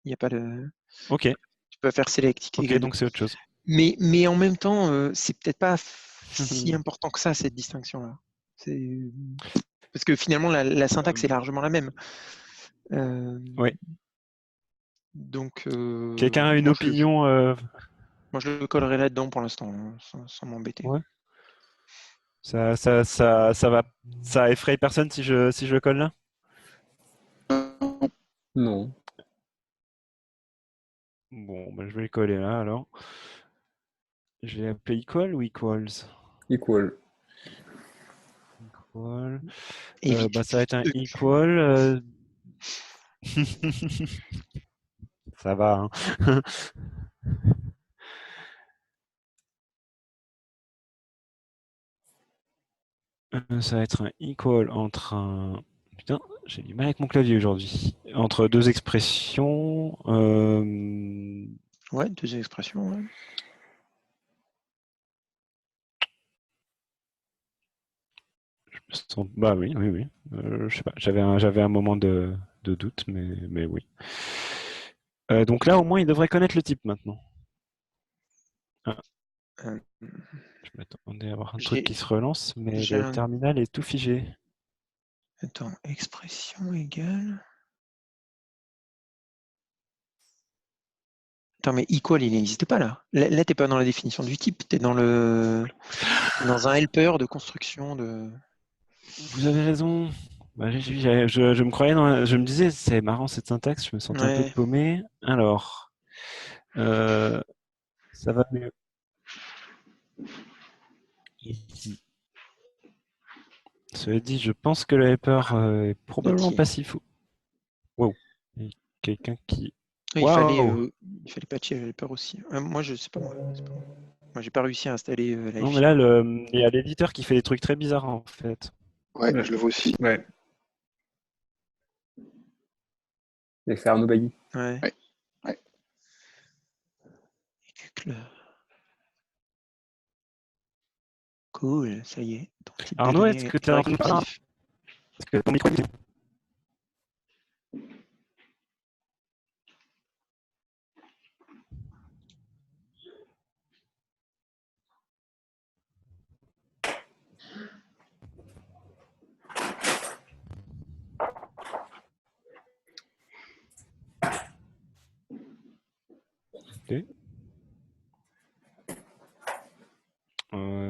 Il n'y a pas de... Ok. Tu peux faire select x Ok, égale 2. donc c'est autre chose. Mais en même temps, c'est peut-être pas si important que ça, cette distinction-là. Parce que finalement, la syntaxe est largement la même. Oui. Donc, quelqu'un a une opinion moi, je le collerai là-dedans pour l'instant, sans m'embêter. Ouais. Ça effraie personne si je le colle là? Non. Bon, bah, je vais le coller là alors. Je vais appeler equal ou equals? Equal. Equal. Bah, ça va être un equal. Ça va. Hein. Ça va être un equal entre un... Putain, j'ai du mal avec mon clavier aujourd'hui. Entre deux expressions. Ouais, deux expressions. Ouais. Bah oui. Je sais pas. J'avais un moment de doute, mais oui. Donc là, au moins, il devrait connaître le type maintenant. Ah. Je m'attendais à avoir un truc qui se relance, mais le terminal est tout figé. Attends, expression égale... Attends, mais equal, il n'existe pas là. Là, t'es pas dans la définition du type, t'es dans un helper de construction de... Vous avez raison. Bah, je me croyais je me disais, c'est marrant cette syntaxe, je me sentais un peu paumé. Alors, ça va mieux. Ici. Cela dit, je pense que le helper est probablement passif. Wow. Quelqu'un qui... Il fallait patcher le helper aussi. Moi, je sais pas moi. Moi, j'ai pas réussi à installer la Non, mais là, il y a l'éditeur qui fait des trucs très bizarres en fait. Ouais, je le vois aussi. Ouais. Et c'est Arnaud Bailly. Ouais. Cool, ça y est. Arnaud, est-ce que tu es en train de parler? Est-ce que ton micro est... Okay.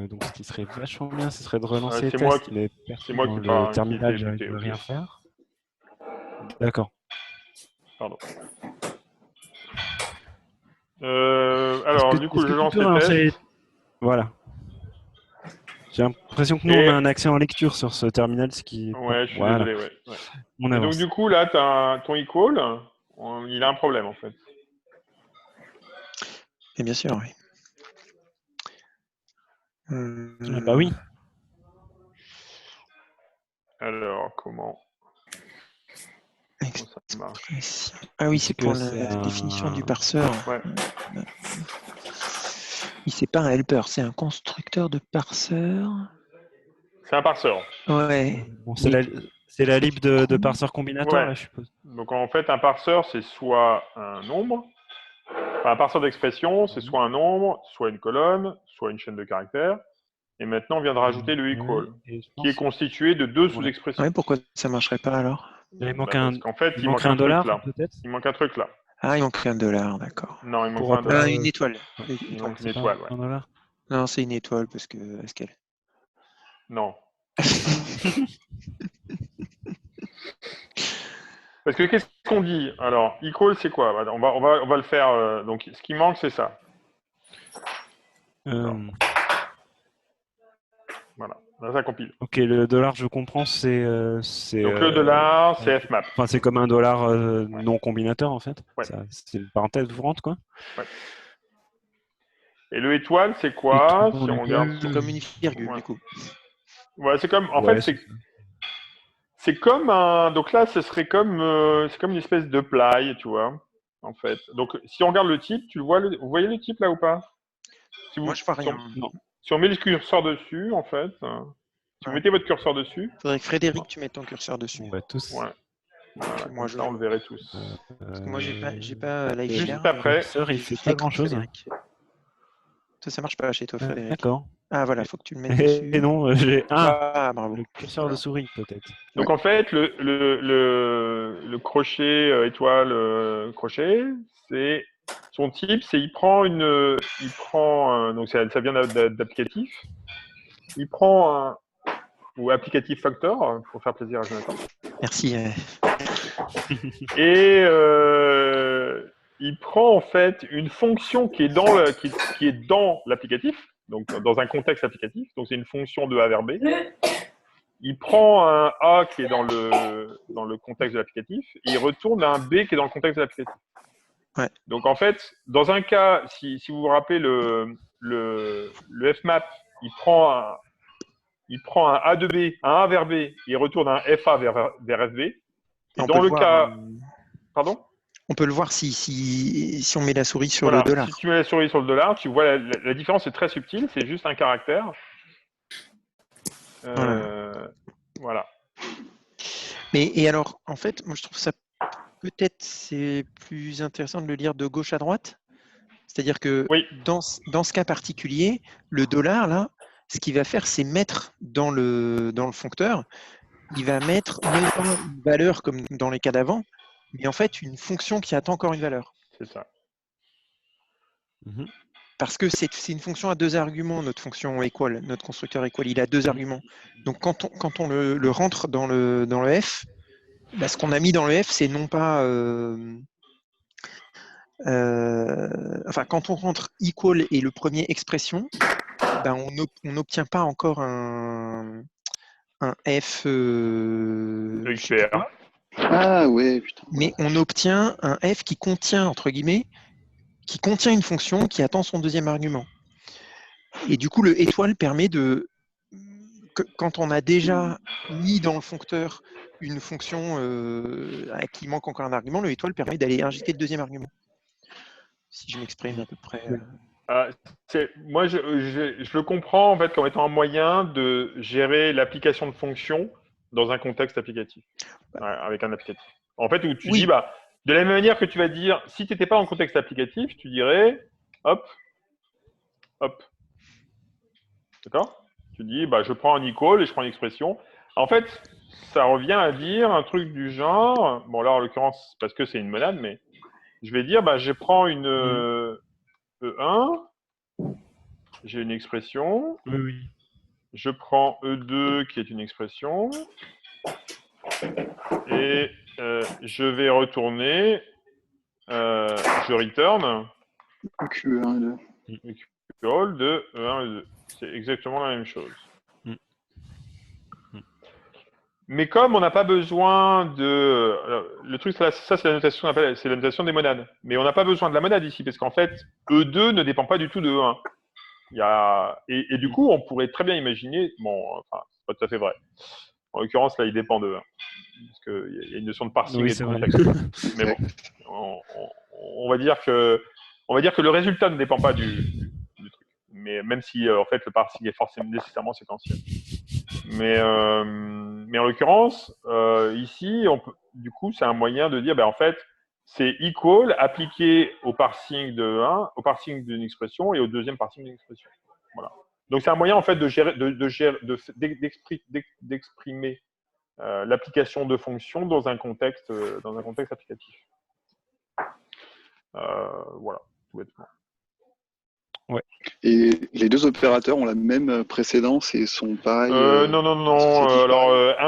Donc ce qui serait vachement bien, ce serait de relancer les tests, mais c'est moi qui le terminal, je ne peux rien faire. D'accord. Pardon. Alors, du coup, je lance les tests. Voilà. J'ai l'impression que nous, on a un accès en lecture sur ce terminal, ce qui... Ouais, je suis désolé, ouais. On et avance. donc, du coup, là, tu as ton equal, il a un problème, en fait. Et bien sûr, oui. Bah oui. Alors, comment ça marche? Ah oui, c'est pour la définition du parseur. Ouais. C'est pas un helper, c'est un constructeur de parseur. C'est un parseur. Ouais. Bon, c'est la lib de parseur combinatoire, Ouais. là, je suppose. Donc en fait, un parseur, c'est soit un nombre, enfin, un parseur d'expression, c'est soit un nombre, soit une colonne, soit une chaîne de caractères. Et maintenant, on vient de rajouter le equal, qui est constitué de deux sous-expressions. Ouais, pourquoi ça marcherait pas alors? Il manque Parce qu'en fait, il manque un un truc dollar, là. peut-être. Il manque un truc là. Ah, il manque $1, d'accord. Non, il manque Pour pas un dollar. Une étoile. Il manque une C'est pas étoile, ouais. un dollar. Non, c'est une étoile parce que est-ce qu'elle. Non. Parce que qu'est-ce qu'on dit? Alors, equal, c'est quoi? On va le faire. Donc, ce qui manque, c'est ça. Voilà. Là, ça compile. Ok, le dollar, je comprends, c'est. Donc, le dollar, c'est fmap. Enfin, c'est comme un dollar non combinateur, en fait. Ouais. C'est une parenthèse ouvrante, quoi. Ouais. Et le étoile, c'est quoi? Et Si on regarde. C'est comme une virgule, Ouais. du coup. Ouais, c'est comme. En Ouais, fait, c'est comme un. Donc là, ce serait comme. C'est comme une espèce de ply, tu vois. En fait. Donc, si on regarde le type, tu le vois. Vous voyez le type là ou pas? Si vous... Moi, je vois rien. Si on met le curseur dessus, en fait. Si vous mettez votre curseur dessus. Faudrait que Frédéric, tu mettes ton curseur dessus. On va tous. Ouais. Voilà, moi, ça, on le verrait tous. Parce que moi, j'ai pas la Juste après. Il fait pas grand-chose. Ça marche pas chez toi, Frédéric. D'accord. Ah, voilà, faut que tu le mettes dessus. Et non, j'ai bravo. le curseur de souris, peut-être. Donc, en fait, le crochet, étoile, crochet, c'est son type, c'est donc ça vient d'applicatif. Il prend ou applicatif factor, pour faire plaisir à Jonathan. Merci. Et il prend en fait une fonction qui est dans l'applicatif, donc dans un contexte applicatif, donc c'est une fonction de A vers B. Il prend un A qui est dans le contexte de l'applicatif, et il retourne à un B qui est dans le contexte de l'applicatif. Ouais. Donc en fait, dans un cas, si vous vous rappelez le fmap, il prend un A de B, un A vers B, et il retourne un FA vers FB. Et dans le cas... Pardon? On peut le voir si on met la souris sur le dollar. Si tu mets la souris sur le dollar, tu vois la différence est très subtile, c'est juste un caractère. Voilà. Et alors, en fait, moi je trouve ça peut-être c'est plus intéressant de le lire de gauche à droite. C'est-à-dire que dans ce cas particulier, le dollar, là, ce qu'il va faire, c'est mettre dans le foncteur, il va mettre non pas une valeur comme dans les cas d'avant, mais en fait une fonction qui attend encore une valeur. C'est ça. Parce que c'est une fonction à deux arguments, notre fonction equal, notre constructeur equal, il a deux arguments. Donc quand on le rentre dans le F, bah, ce qu'on a mis dans le F, c'est non pas... enfin, quand on rentre equal et le premier expression, ben on n'obtient pas encore un F XPR. Ah ouais, putain. Mais on obtient un F qui contient, entre guillemets, qui contient une fonction qui attend son deuxième argument. Et du coup, le étoile permet quand on a déjà mis dans le foncteur une fonction qui manque encore un argument, le étoile permet d'aller injecter le deuxième argument. Si je m'exprime à peu près. Moi, je le comprends en fait comme étant un moyen de gérer l'application de fonctions dans un contexte applicatif, avec un applicatif. En fait, où tu dis, de la même manière que tu vas dire, si tu n'étais pas en contexte applicatif, tu dirais, hop, hop. D'accord? Tu dis, je prends un equal et je prends une expression. En fait, ça revient à dire un truc du genre, bon là en l'occurrence, parce que c'est une monade, mais je vais dire, je prends une E1, j'ai une expression. Oui. Je prends E2 qui est une expression. Et je vais retourner, je return Q1 et 2. Q de E1 et 2. C'est exactement la même chose. Mais comme on n'a pas besoin de... Alors, le truc, ça c'est la notation, c'est la notation des monades. Mais on n'a pas besoin de la monade ici, parce qu'en fait, E2 ne dépend pas du tout de E1. Et du coup, on pourrait très bien imaginer... Bon, enfin, c'est pas tout à fait vrai. En l'occurrence, là, il dépend de E1. Parce qu'il y a une notion de parsing et de contexte. Mais bon, on va dire que le résultat ne dépend pas du truc. mais même si en fait le parsing est forcément nécessairement séquentiel. Mais en l'occurrence, ici, du coup, c'est un moyen de dire, en fait, c'est equal appliqué au parsing au parsing d'une expression et au deuxième parsing d'une expression. Voilà. Donc c'est un moyen en fait d'exprimer l'application de fonctions dans un contexte applicatif. Voilà, tout bêtement. Ouais. Et les deux opérateurs ont la même précédence et sont pareils. Non. Alors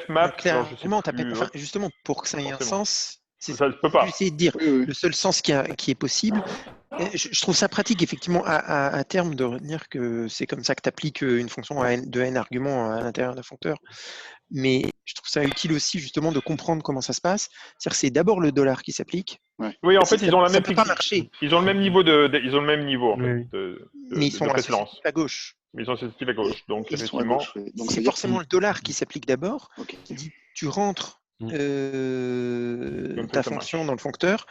fmap, justement, pour que ça ait un sens, c'est ça ne peut pas. J'essaie de dire le seul sens qui est possible. Je trouve ça pratique, effectivement, à terme, de retenir que c'est comme ça que tu appliques une fonction de n arguments à l'intérieur d'un functeur. Mais je trouve ça utile aussi, justement, de comprendre comment ça se passe. C'est-à-dire que c'est d'abord le dollar qui s'applique. Ouais. Oui, en fait, ils ont la même. Ça peut pas marcher. Ils ont le même niveau ils ont le même niveau en fait, mais ils sont associatifs à gauche. Mais ils sont associatifs à gauche. Donc, effectivement. Donc, c'est forcément le dollar qui s'applique d'abord. Qui dit tu rentres ta fonction dans le foncteur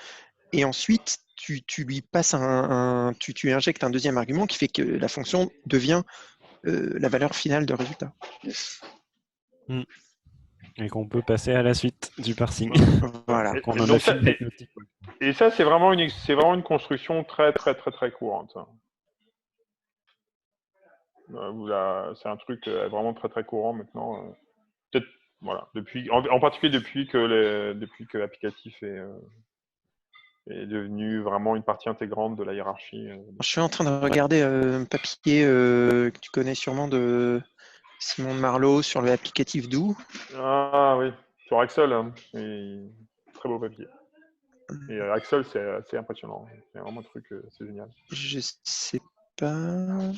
et ensuite tu lui passes tu injectes un deuxième argument qui fait que la fonction devient la valeur finale de résultat. Yes. Et qu'on peut passer à la suite du parsing. Voilà. Et ça, c'est vraiment une construction très très très très courante. C'est un truc vraiment très très courant maintenant. Peut-être, voilà, en particulier depuis que l'applicatif est devenu vraiment une partie intégrante de la hiérarchie. Je suis en train de regarder un papier que tu connais sûrement de Simon de Marlowe sur l'applicatif Do. Ah oui, sur Axel. Très beau papier. Et Axel, c'est impressionnant. C'est vraiment un truc, c'est génial. Je sais pas.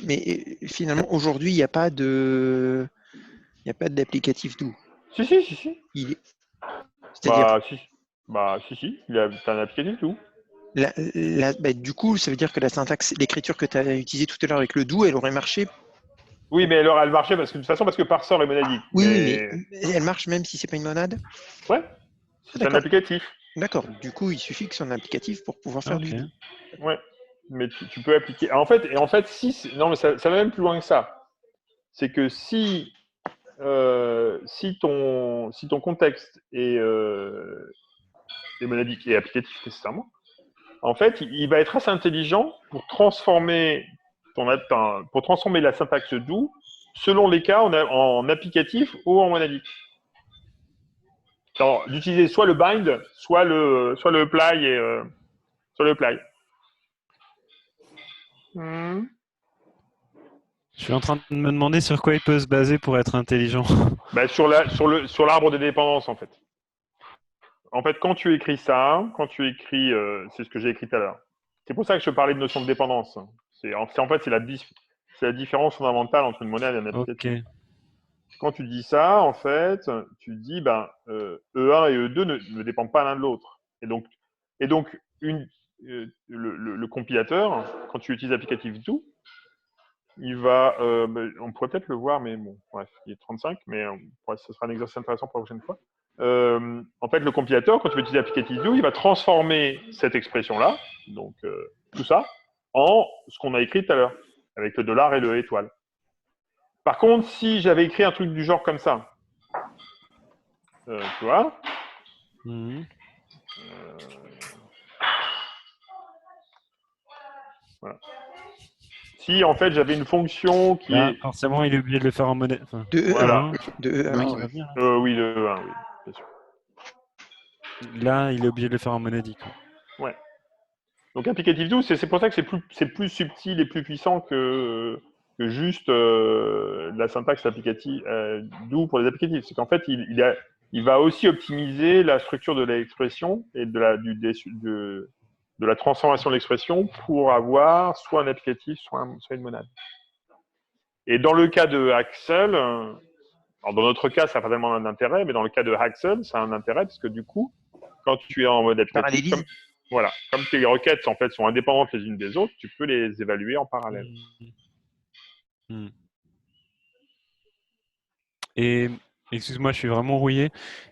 Mais finalement, aujourd'hui, il n'y a pas d'applicatif Do. Si. C'est-à-dire si. Il y a un applicatif Do. Du coup, ça veut dire que la syntaxe, l'écriture que tu as utilisée tout à l'heure avec le do, elle aurait marché. Oui, mais alors elle marchait parce que parseur est monadique. Oui, mais elle marche même si c'est pas une monade. Ouais, c'est un applicatif. D'accord. Du coup, il suffit que ce soit un applicatif pour pouvoir faire du do. Ouais, mais tu peux appliquer. En fait, non, mais ça va même plus loin que ça. C'est que si ton contexte est monadique et applicatif nécessairement, en fait, il va être assez intelligent pour transformer la syntaxe do selon les cas en applicatif ou en monadique. D'utiliser soit le bind, soit le apply soit le apply. Je suis en train de me demander sur quoi il peut se baser pour être intelligent. Sur l'arbre des dépendances, en fait. En fait, quand tu écris ça, c'est ce que j'ai écrit tout à l'heure. C'est pour ça que je parlais de notion de dépendance. C'est la différence fondamentale entre une monade et un applicatif. Okay. Quand tu dis ça, en fait, tu dis E1 et E2 ne dépendent pas l'un de l'autre. Et donc le compilateur, quand tu utilises l'applicatif do, il va, on pourrait peut-être le voir, mais bon, bref, il est 35, mais ce sera un exercice intéressant pour la prochaine fois. En fait, le compilateur, quand tu veux utiliser l'applicatif do, il va transformer cette expression-là, donc tout ça, en ce qu'on a écrit tout à l'heure, avec le dollar et le étoile. Par contre, si j'avais écrit un truc du genre comme ça, tu vois, voilà. Si en fait j'avais une fonction qui est. Forcément, il est obligé de le faire en monnaie. Enfin, de E1. Voilà. De E1. Oui, de E1, oui, bien sûr. Là, il est obligé de le faire en monadique. Ouais. Donc applicatif do, c'est pour ça que c'est plus subtil et plus puissant que juste la syntaxe applicative do pour les applicatifs. C'est qu'en fait, il va aussi optimiser la structure de l'expression et de la transformation de l'expression pour avoir soit un applicatif, soit une monade. Et dans le cas de Axel, alors dans notre cas, ça n'a pas tellement d'intérêt, mais dans le cas de Axel, ça a un intérêt parce que du coup, quand tu es en mode applicatif, comme tes requêtes en fait sont indépendantes les unes des autres, tu peux les évaluer en parallèle. Et excuse-moi, je suis vraiment rouillé.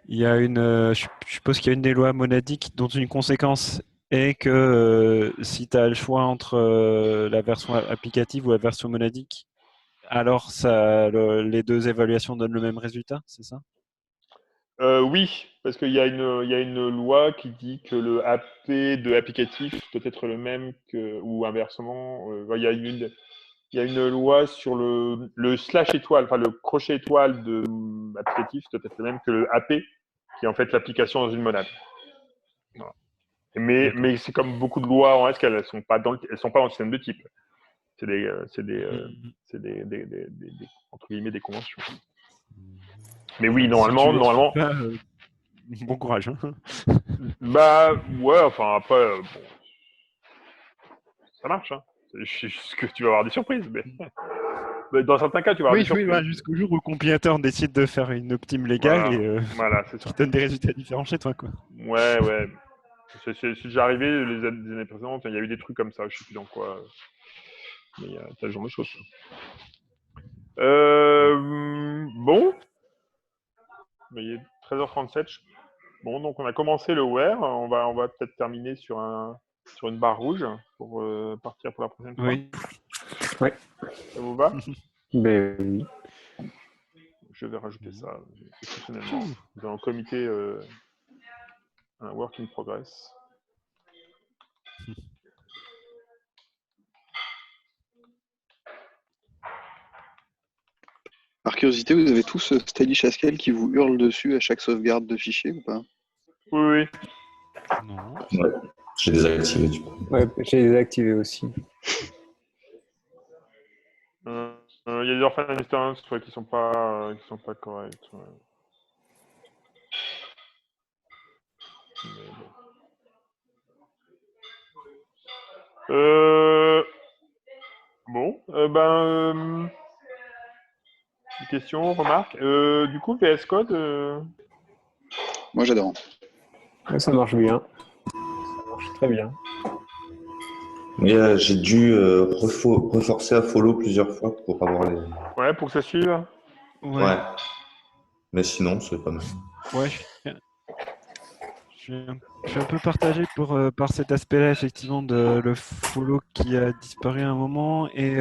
Il y a je suppose qu'il y a une des lois monadiques dont une conséquence et que si tu as le choix entre la version applicative ou la version monadique, alors les deux évaluations donnent le même résultat, c'est ça? Oui, parce qu'il y a une loi qui dit que le AP de applicatif peut être le même que, ou inversement. Il y a une loi sur le slash étoile, enfin le crochet étoile de applicatif peut être le même que le AP, qui est en fait l'application dans une monade. Voilà. Mais c'est comme beaucoup de lois en S qu'elles sont pas dans le système de type. C'est des entre guillemets des conventions. Mais oui, normalement. Bon courage. Bah ouais, enfin après, bon, ça marche. Hein. C'est juste que tu vas avoir des surprises. Mais dans certains cas, tu vas avoir des surprises. Oui, jusqu'au jour où le compilateur décide de faire une optime légale voilà, c'est ça. Qui donne des résultats différents chez toi, quoi. Ouais. C'est déjà arrivé les années précédentes. Il y a eu des trucs comme ça, je sais plus dans quoi. Mais il y a ce genre de choses. Bon. Mais il est 13h37. Bon, donc on a commencé le where. On va peut-être terminer sur une barre rouge pour partir pour la prochaine fois. Oui. Ça vous va? Ben oui. Je vais rajouter ça exceptionnellement. Dans le comité, un work in progress. Par curiosité, vous avez tous Stylish Haskell qui vous hurle dessus à chaque sauvegarde de fichier ou pas? Oui. Non. Ouais, j'ai désactivé du coup. Ouais, j'ai désactivé aussi. Il y a des orphan instances qui sont pas corrects. Ouais. Bon. Bon, question, remarque. Du coup, VS Code. Moi, j'adore. Ouais, ça marche bien. Ça marche très bien. Oui, j'ai dû reforcer à follow plusieurs fois pour avoir les. Ouais, pour que ça suive. Ouais. Mais sinon, c'est pas mal. Ouais, je suis un peu partagé par cet aspect-là, effectivement, de le follow qui a disparu à un moment et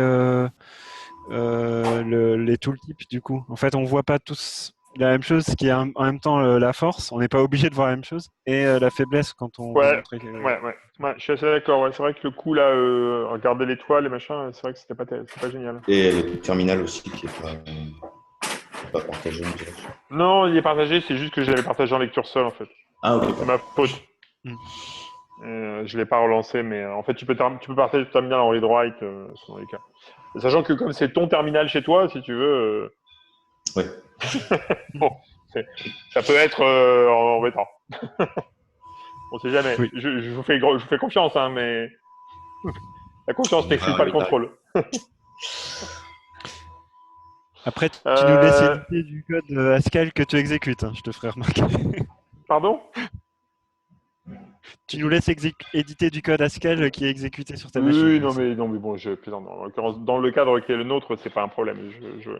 les tooltips, du coup. En fait, on voit pas tous la même chose, ce qui est en même temps la force. On n'est pas obligé de voir la même chose. Et la faiblesse quand on veut montrer. Ouais, je suis assez d'accord. Ouais. C'est vrai que le coup, là, regarder l'étoile et machin, c'est vrai que c'était pas génial. Et le terminal aussi qui est pas partagé. Non, il est partagé, c'est juste que je l'avais partagé en lecture seule, en fait. Ah, ok. C'est ma faute. Je l'ai pas relancé, mais en fait, tu peux partager ton terminal en read-write selon les cas. Sachant que comme c'est ton terminal chez toi, si tu veux... Ouais. Bon, ça peut être embêtant. On sait jamais. Oui. Je vous fais confiance, hein, mais la confiance n'exclut pas le contrôle. Après, tu nous laisses éditer du code Haskell que tu exécutes, hein, je te ferai remarquer. Pardon? Tu nous laisses éditer du code Haskell qui est exécuté sur ta machine. Oui, non mais bon, je plaisante. En l'occurrence, dans le cadre qui est le nôtre, c'est pas un problème. Je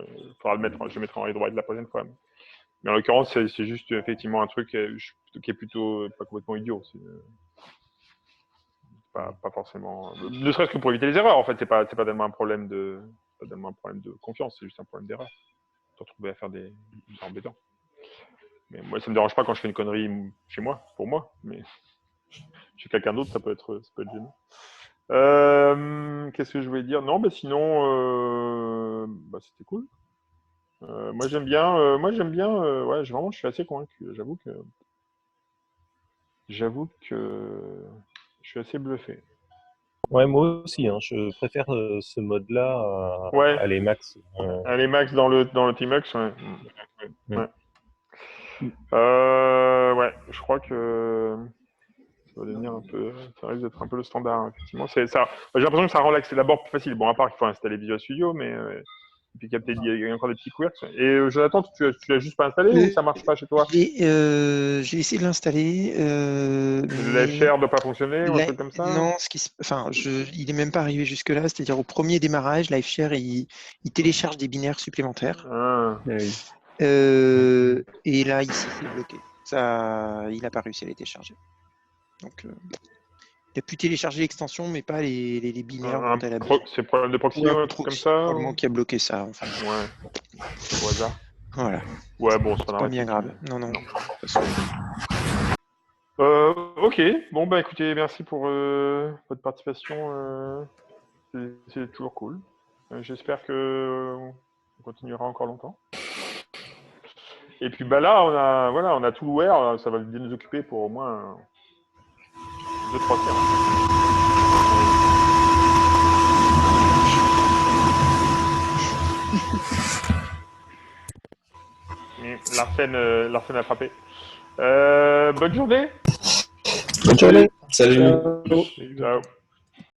mettrai en read-write la prochaine fois. Mais en l'occurrence, c'est juste effectivement un truc qui est plutôt pas complètement idiot. C'est pas forcément. Ne serait-ce que pour éviter les erreurs. En fait, c'est pas tellement un problème de confiance, c'est juste un problème d'erreur. Se retrouver à faire c'est embêtant. Mais moi, ça me dérange pas quand je fais une connerie chez moi, pour moi. Mais chez quelqu'un d'autre, ça peut être gênant. Qu'est-ce que je voulais dire? Non, sinon, c'était cool. Moi j'aime bien. Ouais, vraiment, je suis assez convaincu. J'avoue que je suis assez bluffé. Ouais, moi aussi. Hein, je préfère ce mode-là à l'Emacs. À l'Emacs dans le Tmux, ouais. Ouais, je crois que ça va devenir ça risque d'être un peu le standard, effectivement. J'ai l'impression que ça rend l'accès d'abord plus facile. Bon, à part qu'il faut installer Visual Studio, mais et puis il y a encore des petits quirks. Et Jonathan, tu l'as juste pas installé ou ça marche pas chez toi? J'ai essayé de l'installer. Le LiveShare ne doit pas fonctionner ou un truc comme ça? Non, il n'est même pas arrivé jusque-là. C'est-à-dire au premier démarrage, LiveShare, il télécharge des binaires supplémentaires. Oui. Et là, ici, c'est bloqué. Il n'a pas réussi à les télécharger. Donc, a pu télécharger l'extension, mais pas les binaires. C'est problème de proxy, un truc comme ça. Probablement qui a bloqué ça. Enfin. Ouais. Au hasard. Voilà. Ouais, bon, ça c'est pas bien grave. Non. Ok. Bon, bah écoutez, merci pour votre participation. C'est toujours cool. J'espère que on continuera encore longtemps. Et puis bah là, on a tout l'ouvert, ça va bien nous occuper pour au moins 2-3 séances. Larsen a frappé. Bonne journée. Bonne journée. Salut. Ciao. Ciao.